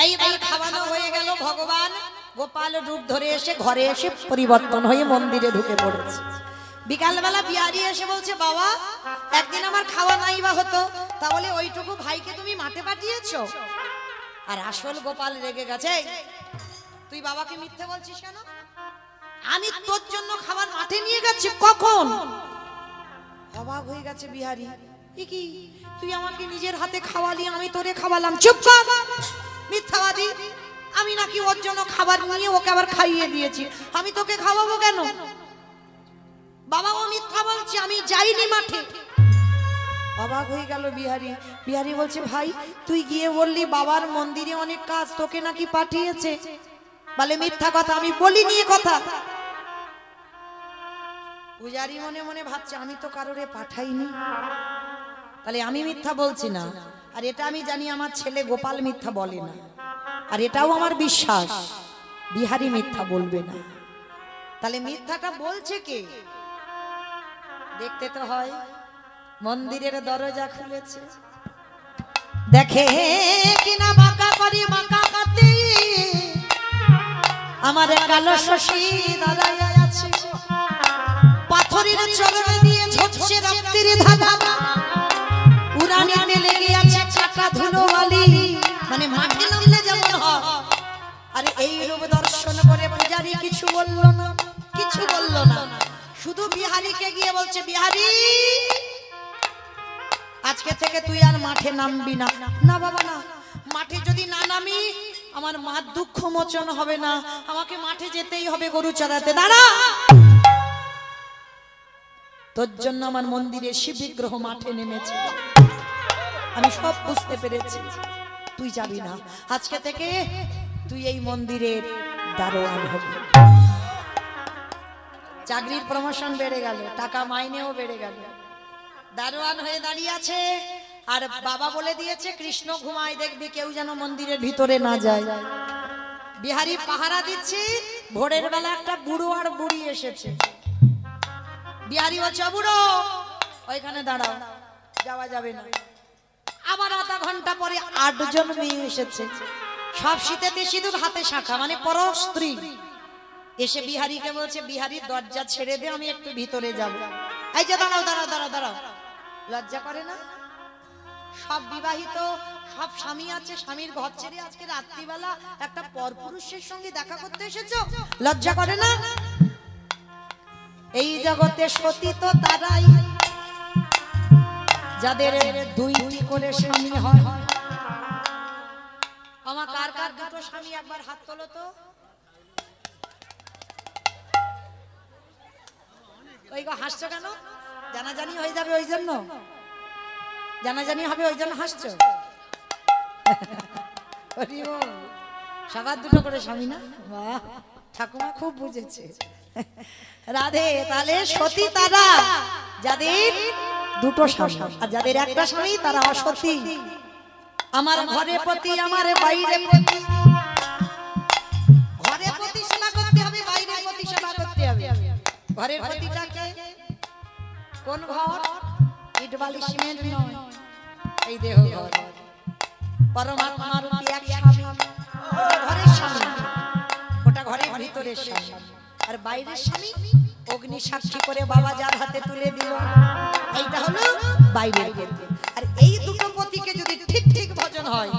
[SPEAKER 1] এইবার খাওয়ানো হয়ে গেল, ভগবান গোপাল রূপ ধরে এসে ঘরে এসে পরিবর্তন হয়ে মন্দিরে ঢুকে পড়েছে। বিকালবেলা বিহারি এসে বলছে, বাবা একদিন আমার খাওয়া নাই বা হতো, তাহলে ওইটুকু ভাইকে তুমি মাঠে পাঠিয়েছো। আর আসল গোপাল রেগে গেছে, তুই বাবাকে মিথ্যে বলছিস কেন? আমি তোর জন্য খাবার মাঠে নিয়ে গেছি কখন? অবাক হয়ে গেছে বিহারি, কি তুই আমাকে নিজের হাতে খাওয়ালি, আমি তোরে খাওয়ালাম? চুপ কর মিথ্যাবাদী, আমি নাকি ওর জন্য খাবার নিয়ে ওকে আবার খাইয়ে দিয়েছি, আমি তোকে খাওয়াবো কেন? বাবা ও মিথ্যা বলছে, আমি যাইনি মাঠে। অবাক হয়ে গেল বিহারি। বিহারি বলছে, ভাই তুই গিয়ে বললি বাবার মন্দিরে অনেক কাজ, তোকে নাকি পাঠিয়েছে। বলে মিথ্যা কথা, আমি বলিনি এ কথা। পূজারি মনে মনে ভাবছে, আমি তো কারোরে পাঠাইনি, তাহলে আমি মিথ্যা বলছি না। আর এটা আমি জানি আমার ছেলে গোপাল মিথ্যা বলে না, আর এটাও আমার বিশ্বাস বিহারি মিথ্যা বলবে না। তাহলে মিথ্যাটা বলছে কে? দেখতে তো হয়। মন্দিরের দরজা খুলেছে, দেখে কিনা বাঁকা করি বাঁকা কাতে আমার কালো শশী দাঁড়ায় আছে, পাথরের চরণ দিয়ে ঝরছে রক্তের ধারা, উড়ানিতে লেগে আছে চাকা ধুলো বালি, মানে মাঠে নামলে যেমন হয়। আর এই রূপ দর্শন করে পূজারি কিছু বলল না, কিছু বলল না, শুধু বিহারীকে গিয়ে বলছে, বিহারী আজকে থেকে তুই আর মাঠে নামবি না। না বাবা না, মাঠে যদি না নামি আমার মার দুঃখ মোচন হবে না, আমাকে মাঠে যেতেই হবে গরু চড়াতে। দাঁড়া, তোর জন্য আমার মন্দিরে শিব বিগ্রহ মাঠে নেমেছে, আমি সব বুঝতে পেরেছি, তুই যাবি না। আজকে থেকে তুই এই মন্দিরের দারোয়ান হবি। চাকরির প্রমোশন বেড়ে গেল, টাকা মাইনেও বেড়ে গেল, দারোয়ান হয়ে দাঁড়িয়ে আছে। আর বাবা বলে দিয়েছে, কৃষ্ণ ঘুমায়, দেখবি কেউ যেন মন্দিরের ভিতরে না যায়। বিহারি পাহারা দিচ্ছে। ভোরের বেলা একটা বুড়ো আর বুড়ি এসেছে। বিহারি বলছে, বুড়ো ওইখানে দাঁড়াও, যাওয়া যাবে না। আবার আধা ঘন্টা পরে 8 জন মেয়ে এসেছে, সব শীতেতে সিঁদুর, হাতে শাখা, মানে পরশ স্ত্রী। এসে বিহারিকে বলছে, বিহারি দরজা ছেড়ে দে, আমি একটু ভিতরে যাব। এই যে দাঁড়াও দাঁড়াও দাঁড়াও দাঁড়াও, লজ্জা করে না? সব বিবাহিত, সব স্বামী আছে, স্বামীর ঘর ছেড়ে আজকে রাত্রিবেলা একটা পরপুরুষের সঙ্গে দেখা করতে এসেছো, লজ্জা করে না? এই জগতে সতী তো তারাই যাদের 2টি করে স্বামী হয়। আমার কার কার দুটো স্বামী একবার হাত তোলো তো। ওই গো হাসছো কেন? জানাজানি হয়ে যাবে ওই জন্য, জানাজানি হবে ওই জন্য হাসছো? সবার দুটো করে স্বামী না? বাহ, ঠাকুমা খুব বুঝেছে। রাধে। তাহলে সতী তারা যাদের দুটো স্বামী, আর যাদের একটা স্বামী তারা অসতী। আমার ঘরে পতি, আমার বাইরে পতি। ঘরে পতি সেবা করতে হবে, বাইরে পতি সেবা করতে হবে। ঘরের পতিটাকে কোন ঘর? ইট বালি সিমেন্ট নয়, এই দেহ ঘর। পরমাত্মা রূপী এক স্বামী, ঘরের স্বামী, ওটা ঘরের ভিতরের স্বামী, আর বাইরের স্বামী অগ্নি সাক্ষী করে বাবা যার হাতে তুলে দিল, এইটা হলো বাইরের পতি। আর এই দুটো পতিকে যদি ঠিক ঠিক ভজন হয়,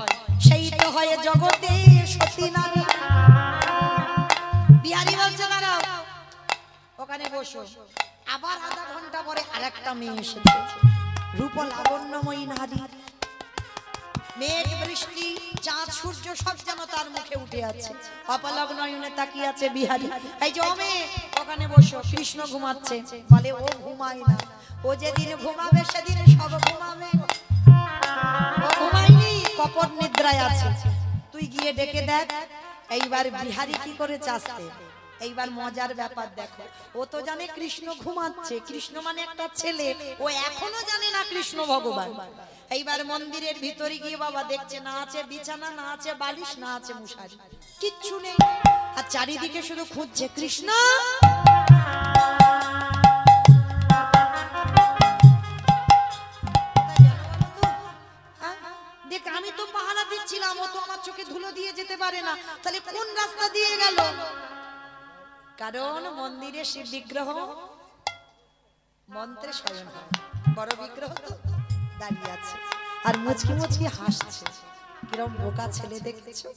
[SPEAKER 1] সেই তো হয় জগতে সতী নারী। বিহারী বলছে দাঁড়াও, ওখানে বসো। আবার আধা ঘন্টা পরে আরেকটা মেয়ে এসেছে, রূপ লাবণ্যময়ী নারী। মেঘ বৃষ্টি চাঁদ সূর্য সব যেন তার মুখে উঠে আছে, অপলক নয়নে তাকিয়ে আছে বিহারী। এই যে ও মেয়ে, ওখানে বসো। কৃষ্ণ ঘুমাচ্ছে, বলে ও ঘুমায় না, ও যেদিন ঘুমাবে সেদিন সব ঘুমাবে, ও ঘুমায়নি, কপট নিদ্রায় আছে, তুই গিয়ে ডেকে দেখ। এইবার বিহারী কি করে চাচ্ছে, এইবার মজার ব্যাপার দেখো। ও তো জানে কৃষ্ণ ঘুমাচ্ছে, কৃষ্ণ মানে একটা ছেলে, ও এখনো জানে না কৃষ্ণ ভগবান। এইবার মন্দিরের ভিতরে গিয়ে বাবা দেখছে, না আছে বিছানা, না আছে বালিশ, না আছে মশারি, কিচ্ছু নেই। আর চারিদিকে শুধু খুঁজছে কৃষ্ণ। দেখ, আমি তো পাহারা দিচ্ছিলাম, ও তো আমার চোখে ধুলো দিয়ে যেতে পারে না, তাহলে কোন রাস্তা দিয়ে গেল? কারণ মন্দিরে শিব বিগ্রহ মন্ত্রে শয়ন হয়, বড় বিগ্রহ তো দাঁড়িয়ে আছে আর মুচকি মুচকি হাসছে। কিরম বোকা ছেলে দেখেছো।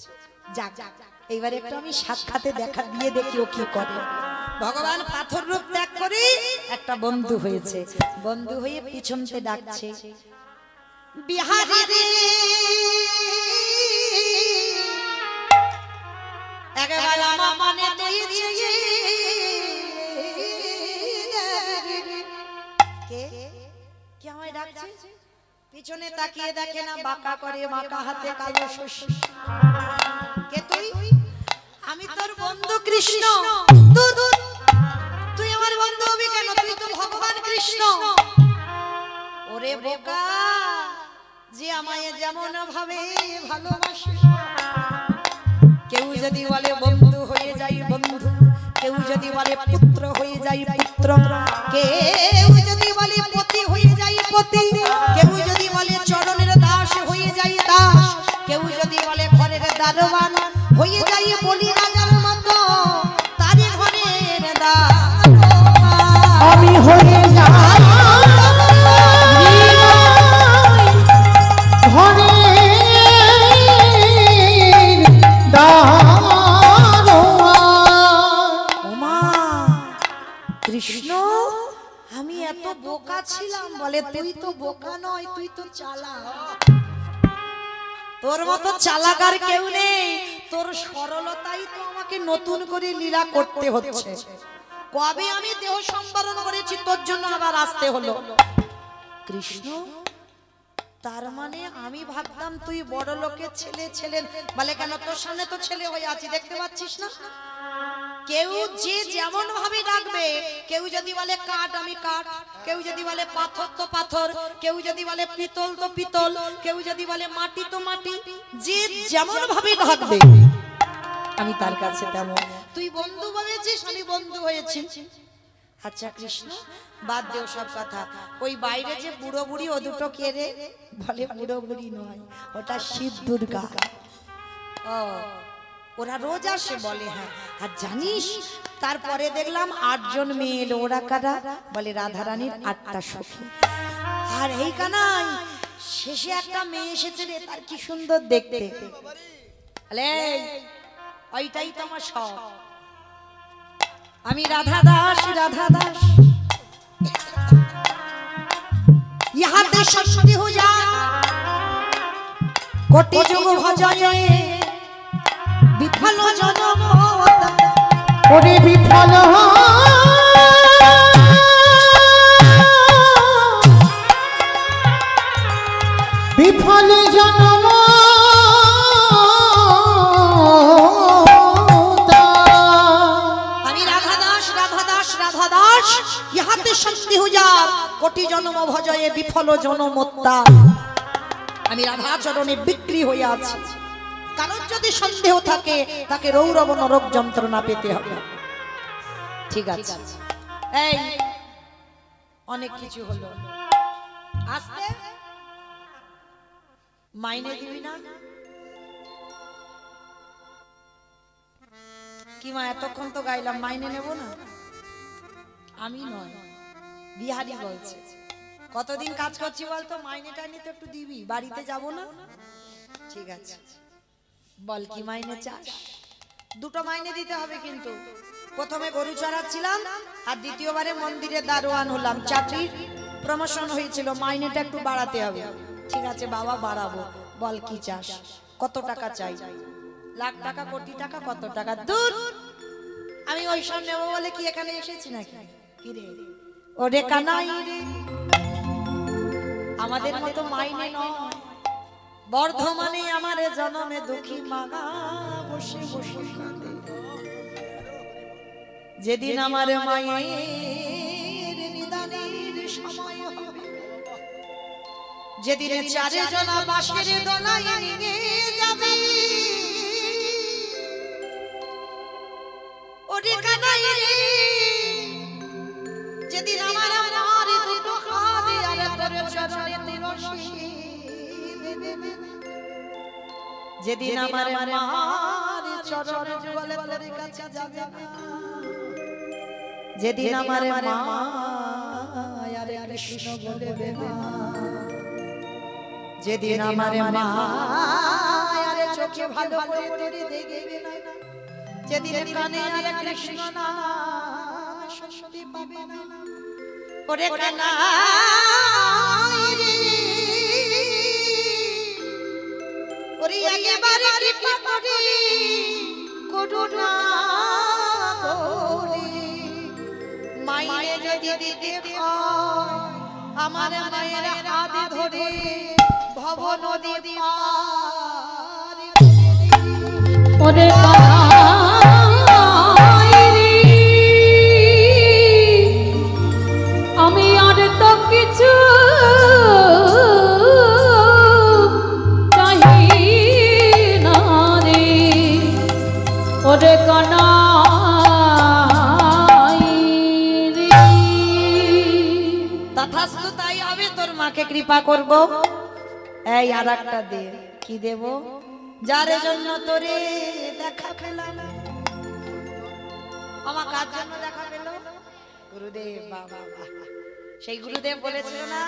[SPEAKER 1] যাক, এইবার একটু আমি সাক্ষাতে দেখা দিয়ে দেখি ও কি করে। ভগবান পাথর রূপ ত্যাগ করে একটা বন্ধু হয়েছে, বন্ধু হয়ে পিছনতে ডাকছে, বিহারী রে একবার আমার মনে দিয়েছে। কে কে আমায় ডাকছে? পিছনে তাকিয়ে দেখে না, বাঁকা করে, বাঁকা হাতে কালো শস্য। কে তুই? আমি তোর বন্ধু কৃষ্ণ। তুই আমার বন্ধু হবি কেন? তুই তো ভগবান কৃষ্ণ। ওরে বোকা, যে আমায় যেমন ভাবে ভালোবাসে, কেউ যদি বলে বন্ধু হয়ে যাই বন্ধু, কেউ যদি বলে পুত্র হয়ে যাই পুত্র, কেউ যদি বলে পতি হয়ে যাই পতি, কেউ যদি বলে চরণের দাস হয়ে যাই দাস, কেউ যদি বলে ঘরের দারোয়ান হয়ে যাই বলি রাজার মতো, তারই ঘরের দারোয়ান
[SPEAKER 3] আমি হয়ে যাই
[SPEAKER 1] কৃষ্ণ। আমি এত বোকা ছিলাম, বলে তুই তো বোকা নয়, তুই তো চালাক। তোর মতো চালাক আর কেউ নেই, তোর সরলতাই তো আমাকে নতুন করে লীলা করতে হচ্ছে। কবে আমি দেহ সম্বরণ করেছি, তোর জন্য আবার আসতে হলো। কৃষ্ণ, তার মানে আমি ভাবতাম তুই বড় লোকের ছেলে। ছেলে বলে কেন? তোর সামনে তো ছেলে হয়ে আছি, দেখতে পাচ্ছিস না? কেউ যে যেমন ভাবে ডাকবে, কেউ যদি বলে কাঠ আমি কাঠ, কেউ যদি বলে পাথর তো পাথর, কেউ যদি বলে পিতল তো পিতল, কেউ যদি বলে মাটি তো মাটি, যে যেমন ভাবে ডাকবে আমি তার কাছে তেমন। তুই বন্ধু বলেছিস, আমি বন্ধু হয়েছি। আচ্ছা কৃষ্ণ, বাদ দে সব কথা। ওই বাইরে যে বুড়ো বুড়ি, ও দুটো কে রে? বলে বুড়ো বুড়ি নয়, ওটা শিব দুর্গা। ও, ওরা রোজ আসে? বলে হ্যাঁ। আর জানিস, তারপরে দেখলাম 8 জন মেয়ে এলো। ওরা কারা? বলে রাধারানীর 8টা সখী। আর এই কানাই শেষে একটা মেয়ে এসেছে রে, তার কি সুন্দর দেখতে। আলে ওইটাই তো আমার সব। আমি রাধা দাস, রাধা দাস, ইহাতে শক্তি হো যা, কোটি যুগ ভজয়ে বিফল জনম,
[SPEAKER 3] ওরে বিফল বিফল জনম।
[SPEAKER 1] আমি রাধা দাস, রাধা দাস, রাধা দাস, ইহাতে শক্তি হো যা, কোটি জনম ভজয়ে বিফল জনমোত্তা। আমি রাধা চরণে বিক্রি হয়ে আছি। কারণ যদি সন্দেহ থাকে, তাকে রৌরব নরক যন্ত্রণা পেতে হবে। ঠিক আছে, এই অনেক কিছু হলো, আস্তে মাইনে দিবি না? কি মা এতক্ষণ তো গাইলাম, মাইনে নেব না? আমি নয়, বিহারি বলছে। কতদিন কাজ করছি বলতো, মাইনেটা নিতে একটু দিবি, বাড়িতে যাব না? ঠিক আছে, বল কি মাইনে চাস? দুটো মাইনে দিতে হবে কিন্তু। প্রথমে গরু চড়াচ্ছিলাম আর দ্বিতীয়বারে মন্দিরে দারোয়ান হলাম, চাকরির প্রমোশন হয়েছিল, মাইনেটা একটু বাড়াতে হবে। ঠিক আছে বাবা, বাড়াবো। বল কি চাস, কত টাকা চাই? লাখ টাকা, কোটি টাকা, কত টাকা? দূর, আমি ওইসব নেবো বলে কি এখানে এসেছি নাকি? কি রে ওরে কানাই রে, আমাদের মতো মাইনে নয়। বর্ধমানে আমার জন্মে দুঃখী মাগা বসে বসে কাঁদে। যেদিন আমার মায়ের নিদানের সময় হবে, যেদিন চারে জনা বাঁশের দোলায় নিয়ে যাবে, ওরে কানাই রে, যেদিন আমার আমার দুটো হাত আর তোর চরণে তিরস্বী দেবে, যেদিন আমার মার চরণ যুগলে তোর কাছে যাবে, যেদিন আমার মা আর কৃষ্ণ বলবে না, যেদিন আমার মা আর চোখে ভালো করে তোরে দেখবে না, যেদিন কানে আর কৃষ্ণ না শুনতে পাবে না, ওরে কানাই রে, ওরে একেবারে কৃপা করে করুণা করে মাইনে যদি দিতে হয়, আমার মায়ের হাত ধরে ভব নদী পার
[SPEAKER 3] ওরে কানাই রে, আমি আর তো কিছু চাই না রে, ওরে কানাই রে।
[SPEAKER 1] তথাস্তু তাই হবে, তোর মাকে কৃপা করব। এই আর একটা দে, কি দেব? যার জন্য তোরে দেখা পেলাম। আমার কার জন্য দেখা পেল? গুরুদেব। বাবা, সেই গুরুদেব বলেছিল না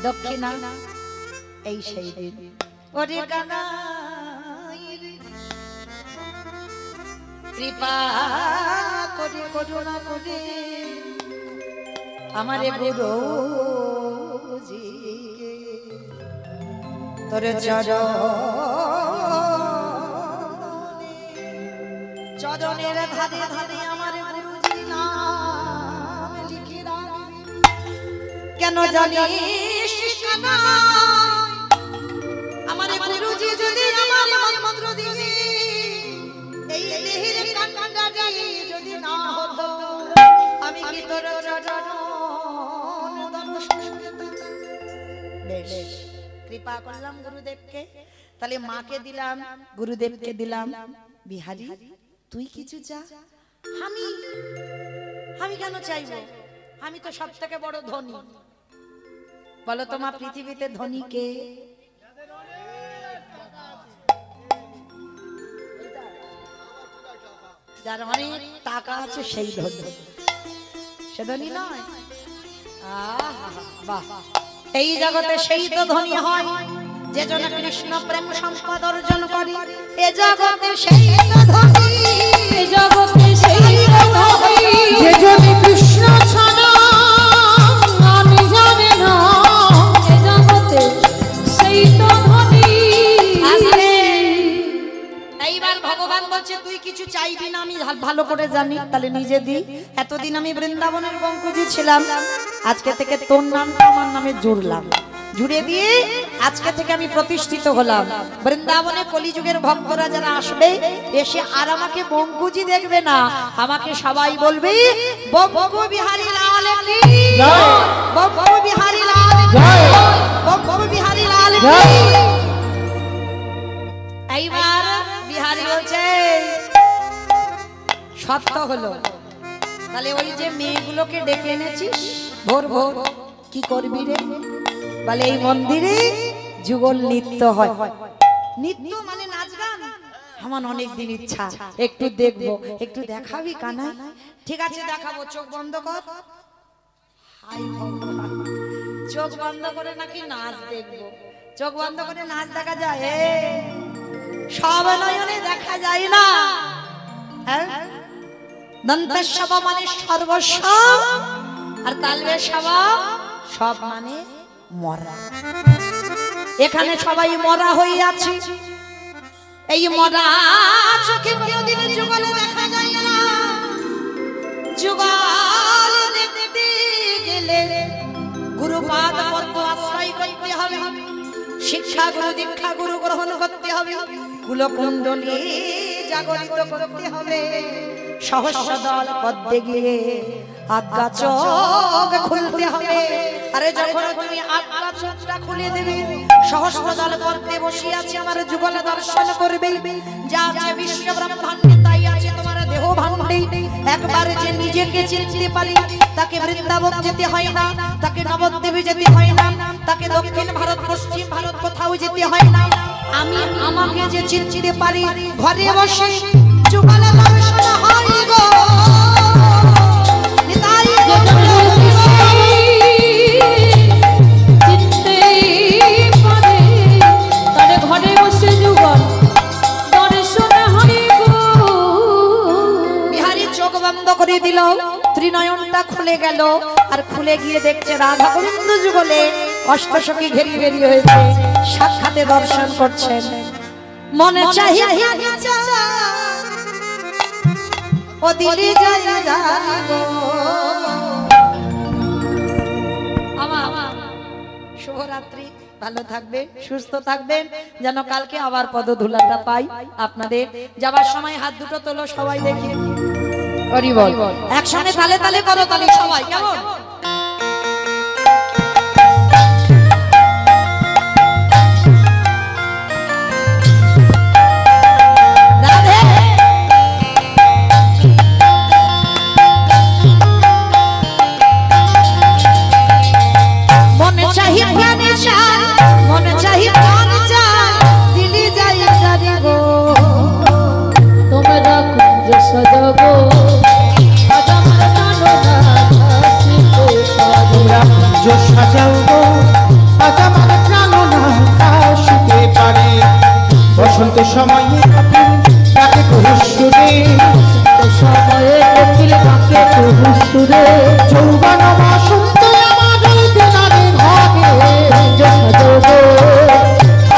[SPEAKER 1] দক্ষিণা, এই সেই দিন। ওরে কানাই রে, কৃপা করে করুণা করে আমারে গুরুজিকে তোর চরণের ধারে ধারে আমার গুরুজি নাম লিখে রাখবি। কেন জানিস কানাই, আমার গুরুজি যদি আমার মন্ত্র দিয়ে এই দেহের কান্ডারি যদি না হতো, আমি কি তোর চরণ দর্শন পেতাম? বেশ, কৃপা করলাম গুরুদেবকে, তাহলে মাকে দিলাম, গুরুদেবকে দিলাম। বিহারি তুই কিছু চা। আমি কেন চাইবো? আমি তো সব থেকে বড় ধনী। বলো তোমার পৃথিবীতে ধনী কে? যার অনেক টাকা আছে সেই ধনী, সে ধনী নয়। বাহ, এই জগতে সেই তো ধনী হয় যে জন কৃষ্ণ প্রেম সম্পদ অর্জন করে। এ জগতে সেই তো ধনী,
[SPEAKER 3] এ জগতে সেই তো ধনী,
[SPEAKER 2] যে জন কৃষ্ণ ছাড়া
[SPEAKER 3] আমি জানি না। এ জগতে সেই তো ধনী।
[SPEAKER 1] এইবার ভগবান বলছে তুই কিছু চাইবি না, আমি ভালো করে জানি, তাহলে নিজে দি। এতদিন আমি বৃন্দাবনের বঙ্কুজি ছিলাম, আজকে থেকে তোর নামটা আমার নামে জুড়লাম, জুড়ে দিয়ে আজকে থেকে আমি প্রতিষ্ঠিত হলাম। বৃন্দাবনে কলিযুগের ভক্তরা যারা আসবে, এসে আর আমাকে বঙ্কুজি দেখবে না, আমাকে সবাই বলবে বঙ্কু বিহারী লাল কি জয়, বঙ্কু বিহারী লাল জয়, বঙ্কু বিহারী লাল জয়। এইবার বিহারী বলছে সত্য হলো, তাহলে ওই যে মেয়েগুলোকে ডেকে এনেছিস ভোর ভোর, কি করবি রে? বলে এই মন্দিরে যুগল নৃত্য হয়। নৃত্য মানে নাচ গান, আমার অনেক দিন ইচ্ছা একটু দেখবো, একটু দেখাবি কানাই? ঠিক আছে দেখাবো, চোখ বন্ধ কর। হাই ভগবান, চোখ বন্ধ করে নাকি নাচ দেখবো? চোখ বন্ধ করে নাচ দেখা যায়? সব নয়নে দেখা যায় না। দন্তস্ব মানে সর্বস্ব, আর তালবেশব সব মানে মরা। এখানে সবাই মরা হয়ে আছে। এই মরা চোখে কোনোদিন যুগলে দেখা যায় না। যুগল দেখতে গেলে গুরুপাদ পদ্ম আশ্রয় করতে হবে, শিক্ষা গুরু দীক্ষা গুরু গ্রহণ করতে হবে, কুলকুণ্ডলী জাগরিত করতে হবে, সহস্র দল পদ্মে গিয়ে আজ্ঞা চোখ খুলতে হবে। আরে যখন তুমি আজ্ঞা চোখটা খুলে দেবে, সহস্র দল পদ্মে বসে আছে আমার যুগলে দর্শন করবে। যা আছে বিশ্ব ব্রহ্মাণ্ডে তাই আছে তোমার দেহ ভাণ্ডে। একবার যে নিজেকে চিনতে পারি, তাকে বৃন্দাবন যেতে হয় না, তাকে নবদ্বীপে যেতে হয় না, তাকে দক্ষিণ ভারত পশ্চিম ভারত কোথাও যেতে হয় না। আমি আমাকে যে চিনতে পারি, ঘরে বসে যুগলে দর্শন হয় গো। দিল ত্রিনয়নটা খুলে গেল, আর খুলে গিয়ে দেখছে রাধা গোবিন্দ যুগলে অষ্টসখী ঘেরি বেরিয়ে হয়েছে, সাক্ষাতে দর্শন করছেন। মনে চাহি ও দিলি যায় যাবো। আমার শুভরাত্রি, ভালো থাকবেন, সুস্থ থাকবেন, যেন কালকে আবার পদধূলাটা পাই। আপনাদের যাবার সময় হাত দুটো তোলো সবাই দেখি। হরি বল, একসাথে তালে তালে করো তালে সবাই, কেমন? রাধে মনে চাহি প্রাণে চাই, মনে চাহি প্রাণ চাই, দিলি যাই যাবো।
[SPEAKER 3] তোমরা কুঞ্জ সজাবো,
[SPEAKER 2] বসন্ত সময়ে তাকে কুহুসুরে,
[SPEAKER 3] সময়ে কোকিল ডাকে কুহুসুরে,
[SPEAKER 2] যৌবন বসন্ত আমার দিনারে ঘরে
[SPEAKER 3] সজাবো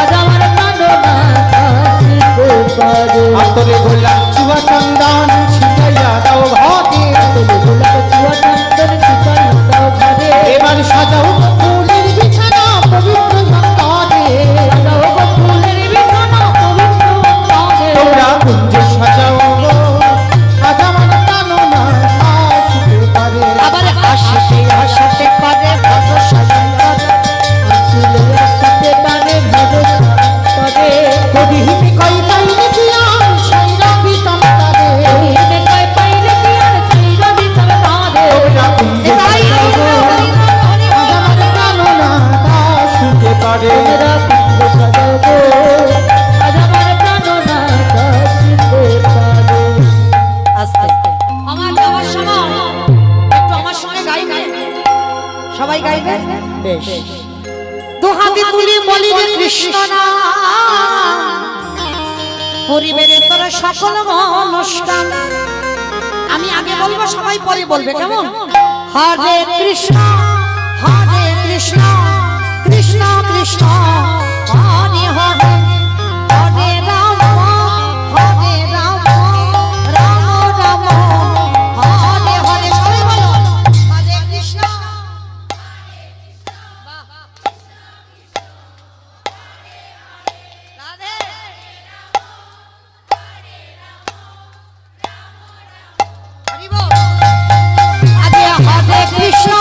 [SPEAKER 3] আজ আমার কান্ডনা আসিতে পারে।
[SPEAKER 2] আতরে গোলাপ চুয়া চন্দন ছিটাইয়া দাও ঘরে,
[SPEAKER 3] আতরে গোলাপ চুয়া চন্দন ছিটাইয়া দাও ঘরে।
[SPEAKER 2] এবার সাজাও ফুলের বিছানা পবিত্র চন্দনে,
[SPEAKER 3] সাজাও গো ফুলের বিছানা পবিত্র চন্দনে।
[SPEAKER 2] তোমরা কুঞ্জ সাজাও গো, আজ আমার কান্ডনা আসিতে পারে।
[SPEAKER 1] আবার আসতে আসতে পারে ভজ সাজাইয়া,
[SPEAKER 3] আসিলে আসতে পারে ভজ সাজাইয়া।
[SPEAKER 2] কবিহিমি কই পাইলে পিয়ার ছাইরা বিতম তারে,
[SPEAKER 3] কইতে কই পাইলে কি আর ছাইরা দিতে পারে।
[SPEAKER 2] তোমরা কুঞ্জ সাজাও গো, আজ আমার কান্ডনা আসিতে পারে।
[SPEAKER 3] তোমরা কুঞ্জ সাজাও গো, আজ আমার কান্ডনা আসিতে পারে।
[SPEAKER 1] আস্তে আমার যাওয়ার সময় একটু আমার সঙ্গে গাইবে, সবাই গাইবে। বেশ, দু হাতে তুলি বলি রে কৃষ্ণ নাম, পরিবেরে তোর সকল মনস্কাম। আমি আগে বলবো, সবাই পরে বলবে, কেমন? হরে কৃষ্ণ হরে কৃষ্ণ, কৃষ্ণ কৃষ্ণ হরে হরে, হরে রাম হরে রাম, রাম রাম হরে হরে। সবাই বলো হরে কৃষ্ণ। রাধে হরি বল। আগে হরে কৃষ্ণ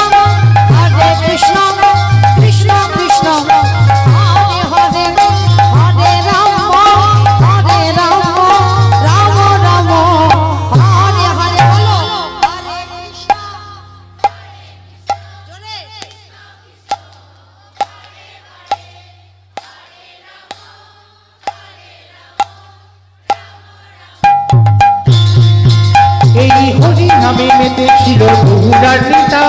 [SPEAKER 2] নামে মেতেছিল বহুরার নেতা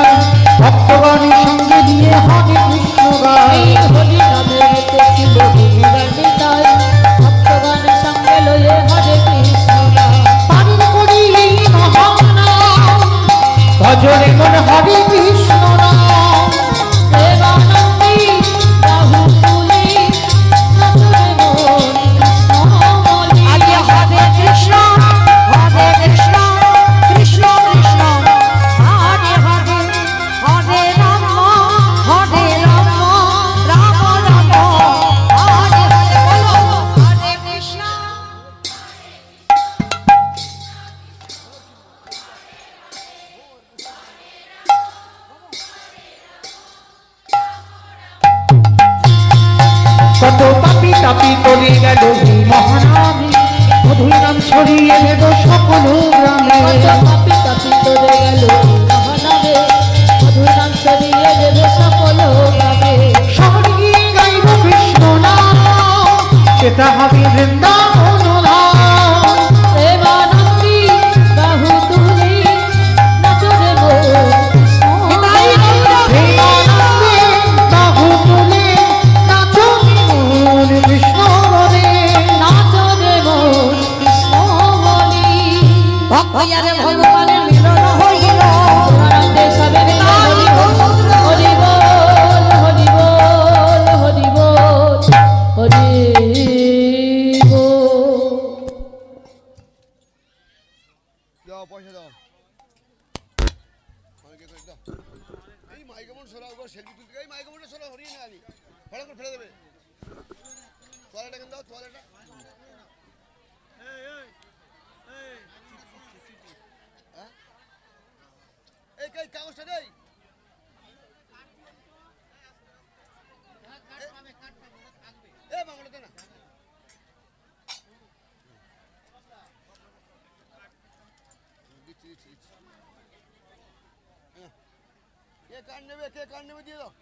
[SPEAKER 2] ভক্তগণের সঙ্গে নিয়ে হরে কৃষ্ণ গায়
[SPEAKER 3] এই হরি নামে মেতেছিল বহুরার নিতাই ভক্তগণের সঙ্গে লয়ে হরে কৃষ্ণ গায়।
[SPEAKER 2] পালন করি এই মহানাম ভজরে মন হরে কৃষ্ণ নাম
[SPEAKER 3] প্রেমানন্দী বাহু তুলি নাচরে মন কৃষ্ণ বলি।
[SPEAKER 1] আগে হরে কৃষ্ণ কৃষ্ণ কৃষ্ণ হরে হরে হরে রাম রাম রাম হরে হরে বলো হরে কৃষ্ণ।
[SPEAKER 2] কত পাপি তাপি করে গেল এই মহানামে মধুর নাম ছড়িয়ে দেব সকল গ্রামে
[SPEAKER 3] কত পাপি তাপি তোরে গেল মহানামে মধুর নাম ছড়িয়ে দেবে সকল গ্রামে।
[SPEAKER 2] শহরে গিয়ে গাইব কৃষ্ণ নাম সেটা হবে বৃন্দাবন ধাম।
[SPEAKER 3] প্রেমানন্দী বাহু তুলি নাচরে মন কৃষ্ণ বলি।
[SPEAKER 2] প্রেমানন্দে বাহু তুলে নাচো মন কৃষ্ণ বলে
[SPEAKER 3] নাচরে মন কৃষ্ণ বলি।
[SPEAKER 1] ভক্তয়ারে ভগবানের মিলন হইল
[SPEAKER 3] আনন্দে সবে মিলে হরি বল হরি বল হরি বল হরি বল হরি বল।
[SPEAKER 5] দাও পয়সা দাও মাইকে করে দাও এই মাইকে মন সরাও গো সেলফি তুলতে এই মাইকে মনটা সরাও হরিয়ে না আমি ভালো করে ফেলে দেবে তোয়ালেটা কেন দাও তোয়ালেটা এই কই কাগজটা দেই এ মামলাটা না কে কান নেবে দিয়ে দাও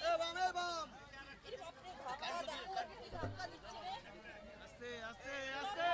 [SPEAKER 5] এ বাম
[SPEAKER 4] আস্তে আস্তে আস্তে